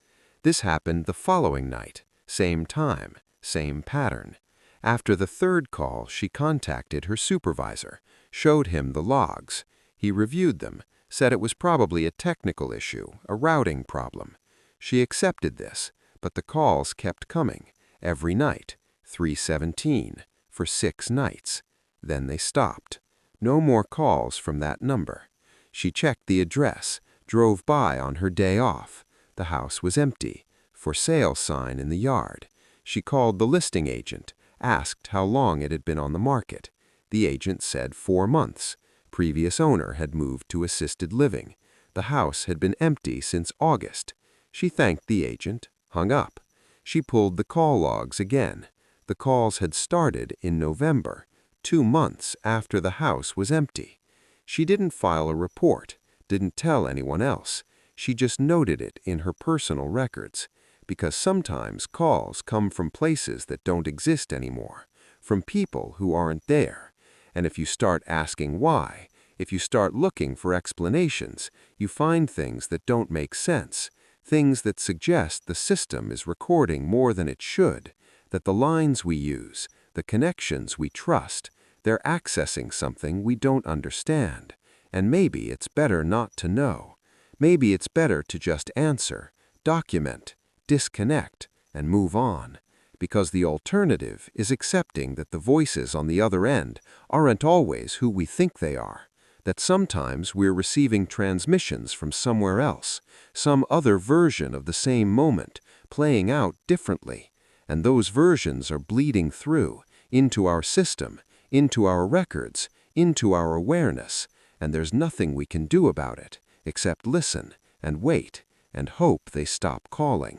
Speaker 3: This happened the following night, same time, same pattern. After the third call, she contacted her supervisor, showed him the logs. He reviewed them, said it was probably a technical issue, a routing problem. She accepted this, but the calls kept coming, every night, 3:17, for 6 nights. Then they stopped. No more calls from that number. She checked the address, drove by on her day off. The house was empty, for sale sign in the yard. She called the listing agent, asked how long it had been on the market. The agent said 4 months. Previous owner had moved to assisted living. The house had been empty since August. She thanked the agent, hung up. She pulled the call logs again. The calls had started in November, 2 months after the house was empty. She didn't file a report, didn't tell anyone else. She just noted it in her personal records, because sometimes calls come from places that don't exist anymore, from people who aren't there. And if you start asking why, if you start looking for explanations, you find things that don't make sense, things that suggest the system is recording more than it should, that the lines we use, the connections we trust, they're accessing something we don't understand. And maybe it's better not to know. Maybe it's better to just answer, document, disconnect, and move on. Because the alternative is accepting that the voices on the other end aren't always who we think they are, that sometimes we're receiving transmissions from somewhere else, some other version of the same moment, playing out differently, and those versions are bleeding through, into our system, into our records, into our awareness, and there's nothing we can do about it, except listen, and wait, and hope they stop calling.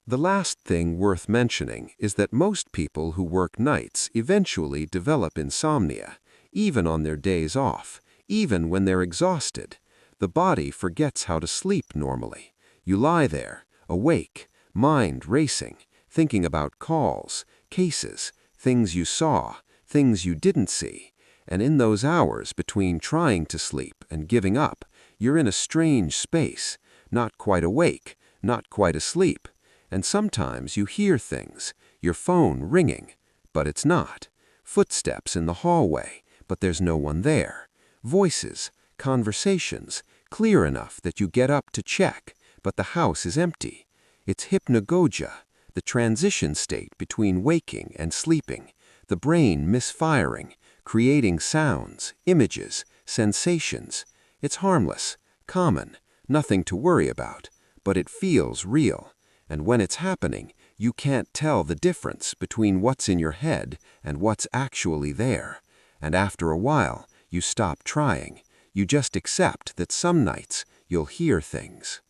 Speaker 3: The last thing worth mentioning is that most people who work nights eventually develop insomnia, even on their days off, even when they're exhausted. The body forgets how to sleep normally. You lie there, awake, mind racing, thinking about calls, cases, things you saw, things you didn't see. And in those hours between trying to sleep and giving up, you're in a strange space, not quite awake, not quite asleep. And sometimes you hear things, your phone ringing, but it's not. Footsteps in the hallway, but there's no one there. Voices, conversations, clear enough that you get up to check, but the house is empty. It's hypnagogia, the transition state between waking and sleeping, the brain misfiring, creating sounds, images, sensations. It's harmless, common, nothing to worry about, but it feels real. And when it's happening, you can't tell the difference between what's in your head and what's actually there. And after a while, you stop trying. You just accept that some nights you'll hear things,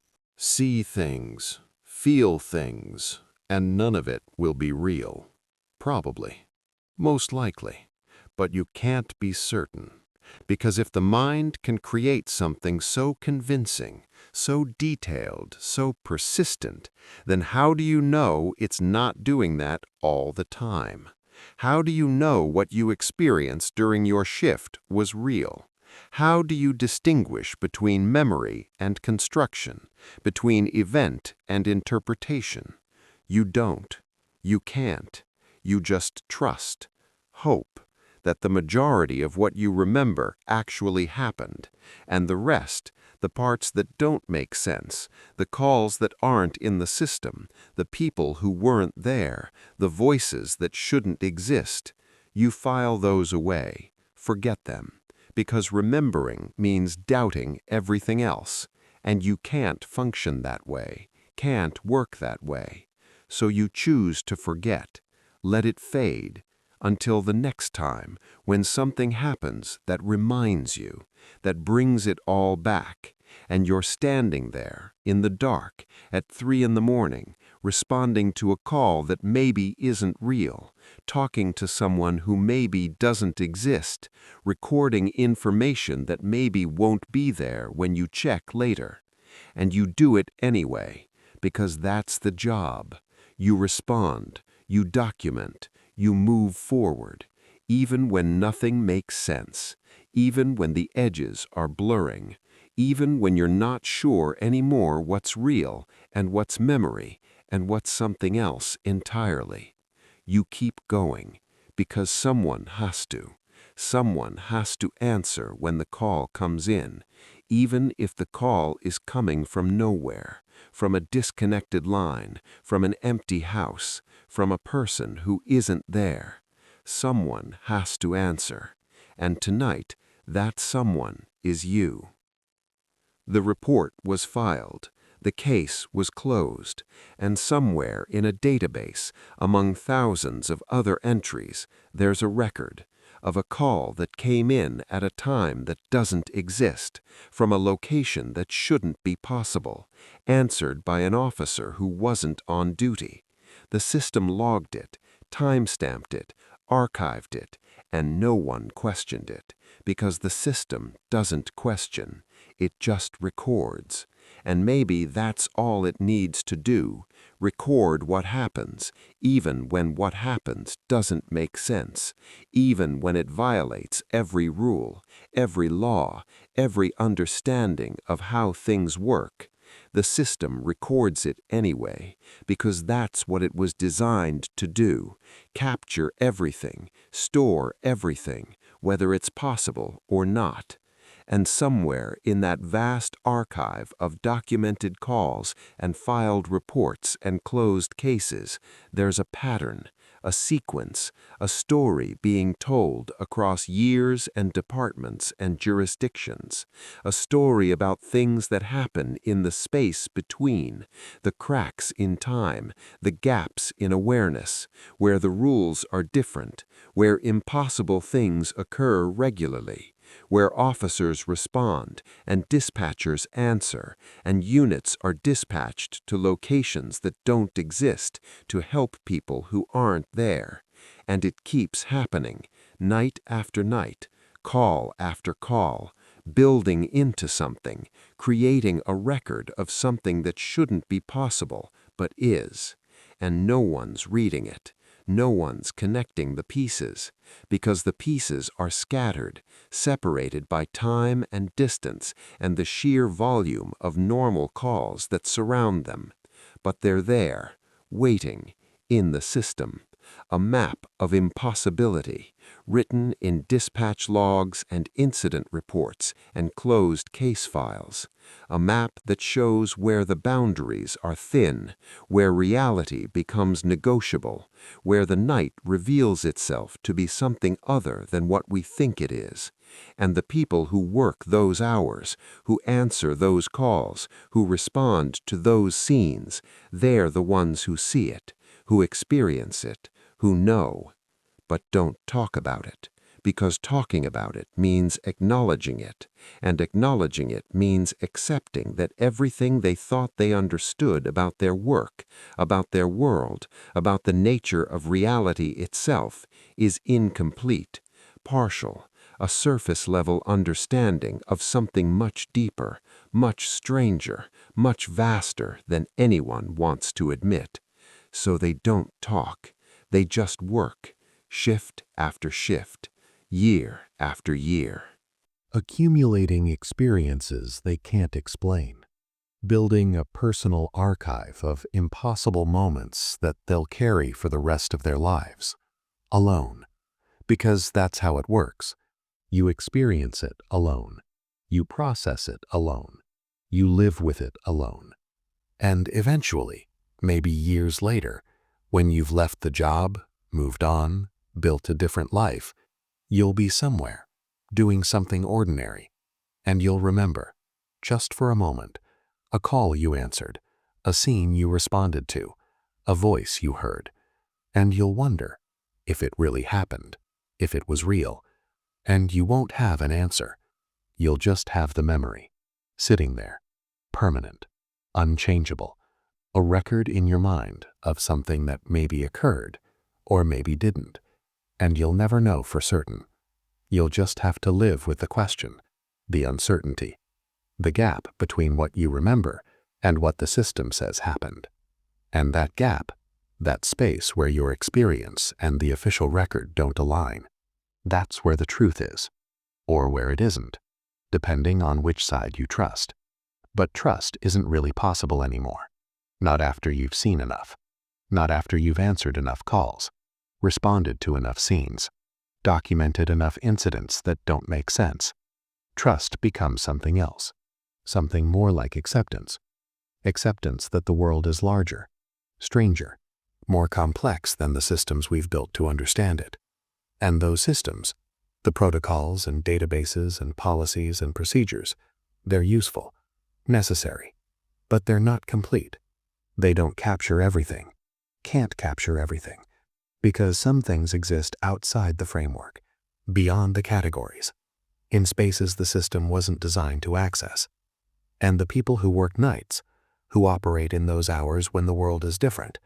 Speaker 2: See things, feel things, and none of it will be real.
Speaker 3: Probably. Most likely. But you can't be certain. Because if the mind can create something so convincing, so detailed, so persistent, then how do you know it's not doing that all the time? How do you know what you experienced during your shift was real? How do you distinguish between memory and construction, between event and interpretation? You don't. You can't. You just trust, hope, that the majority of what you remember actually happened, and the rest, the parts that don't make sense, the calls that aren't in the system, the people who weren't there, the voices that shouldn't exist, you file those away, forget them, because remembering means doubting everything else, and you can't function that way, can't work that way. So you choose to forget, let it fade, until the next time when something happens that reminds you, that brings it all back, and you're standing there in the dark at 3 in the morning, responding to a call that maybe isn't real, talking to someone who maybe doesn't exist, recording information that maybe won't be there when you check later. And you do it anyway, because that's the job. You respond, you document, you move forward, even when nothing makes sense, even when the edges are blurring, even when you're not sure anymore what's real and what's memory and what's something else entirely. You keep going, because someone has to. Someone has to answer when the call comes in, even if the call is coming from nowhere, from a disconnected line, from an empty house, from a person who isn't there. Someone has to answer, and tonight that someone is you. The report was filed, the case was closed, and somewhere in a database, among thousands of other entries, there's a record of a call that came in at a time that doesn't exist, from a location that shouldn't be possible, answered by an officer who wasn't on duty. The system logged it, time-stamped it, archived it, and no one questioned it, because the system doesn't question, it just records. And maybe that's all it needs to do, record what happens, even when what happens doesn't make sense, even when it violates every rule, every law, every understanding of how things work. The system records it anyway, because that's what it was designed to do, capture everything, store everything, whether it's possible or not. And somewhere in that vast archive of documented calls and filed reports and closed cases, there's a pattern, a sequence, a story being told across years and departments and jurisdictions, a story about things that happen in the space between, the cracks in time, the gaps in awareness, where the rules are different, where impossible things occur regularly, where officers respond and dispatchers answer, and units are dispatched to locations that don't exist to help people who aren't there. And it keeps happening, night after night, call after call, building into something, creating a record of something that shouldn't be possible, but is. And no one's reading it. No one's connecting the pieces, because the pieces are scattered, separated by time and distance and the sheer volume of normal calls that surround them. But they're there, waiting, in the system, a map of impossibility, written in dispatch logs and incident reports and closed case files, a map that shows where the boundaries are thin, where reality becomes negotiable, where the night reveals itself to be something other than what we think it is, and the people who work those hours, who answer those calls, who respond to those scenes, they're the ones who see it, who experience it, who know, but don't talk about it,
Speaker 4: because talking about it means acknowledging it, and acknowledging it means accepting that everything they thought they understood about their work, about their world, about the nature of reality itself is incomplete, partial, a surface-level understanding of something much deeper, much stranger, much vaster than anyone wants to admit. So they don't talk, they just work, shift after shift, year after year.
Speaker 7: Accumulating experiences they can't explain. Building a personal archive of impossible moments that they'll carry for the rest of their lives. Alone. Because that's how it works. You experience it alone. You process it alone. You live with it alone. And eventually, maybe years later, when you've left the job, moved on, built a different life, you'll be somewhere, doing something ordinary, and you'll remember, just for a moment, a call you answered, a scene you responded to, a voice you heard, and you'll wonder if it really happened, if it was real, and you won't have an answer. You'll just have the memory, sitting there, permanent, unchangeable, a record in your mind of something that maybe occurred or maybe didn't, and you'll never know for certain. You'll just have to live with the question, the uncertainty, the gap between what you remember and what the system says happened. And that gap, that space where your experience and the official record don't align, that's where the truth is, or where it isn't, depending on which side you trust. But trust isn't really possible anymore. Not after you've seen enough. Not after you've answered enough calls, responded to enough scenes, documented enough incidents that don't make sense. Trust becomes something else, something more like acceptance. Acceptance that the world is larger, stranger, more complex than the systems we've built to understand it. And those systems, the protocols and databases and policies and procedures, they're useful, necessary, but they're not complete. They don't capture everything, can't capture everything, because some things exist outside the framework, beyond the categories, in spaces the system wasn't designed to access. And the people who work nights, who operate in those hours when the world is different,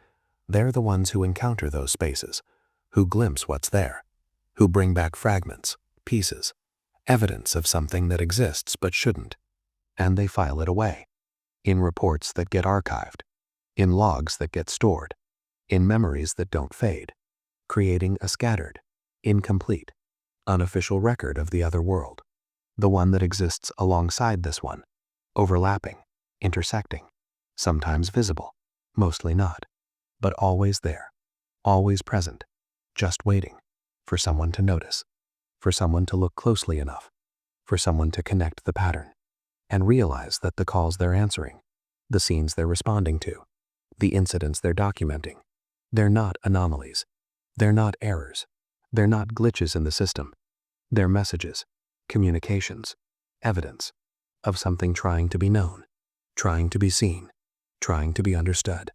Speaker 7: they're the ones who encounter those spaces, who glimpse what's there, who bring back fragments, pieces, evidence of something that exists but shouldn't, and they file it away, in reports that get archived, in logs that get stored, in memories that don't fade, creating a scattered, incomplete, unofficial record of the other world, the one that exists alongside this one, overlapping, intersecting, sometimes visible, mostly not, but always there, always present, just waiting for someone to notice, for someone to look closely enough, for someone to connect the pattern, and realize that the calls they're answering, the scenes they're responding to, the incidents they're documenting, they're not anomalies, they're not errors, they're not glitches in the system, they're messages, communications, evidence of something trying to be known, trying to be seen, trying to be understood.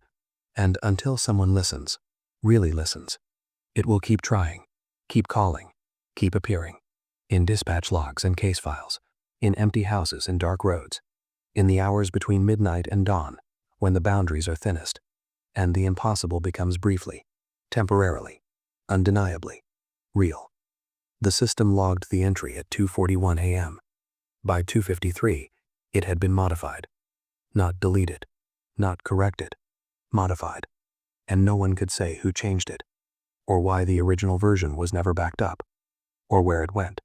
Speaker 7: And until someone listens, really listens, it will keep trying, keep calling, keep appearing, in dispatch logs and case files, in empty houses and dark roads, in the hours between midnight and dawn, when the boundaries are thinnest, and the impossible becomes briefly, temporarily, undeniably, real. The system logged the entry at 2:41 a.m. By 2:53, it had been modified. Not deleted, not corrected, modified. And no one could say who changed it, or why the original version was never backed up, or where it went.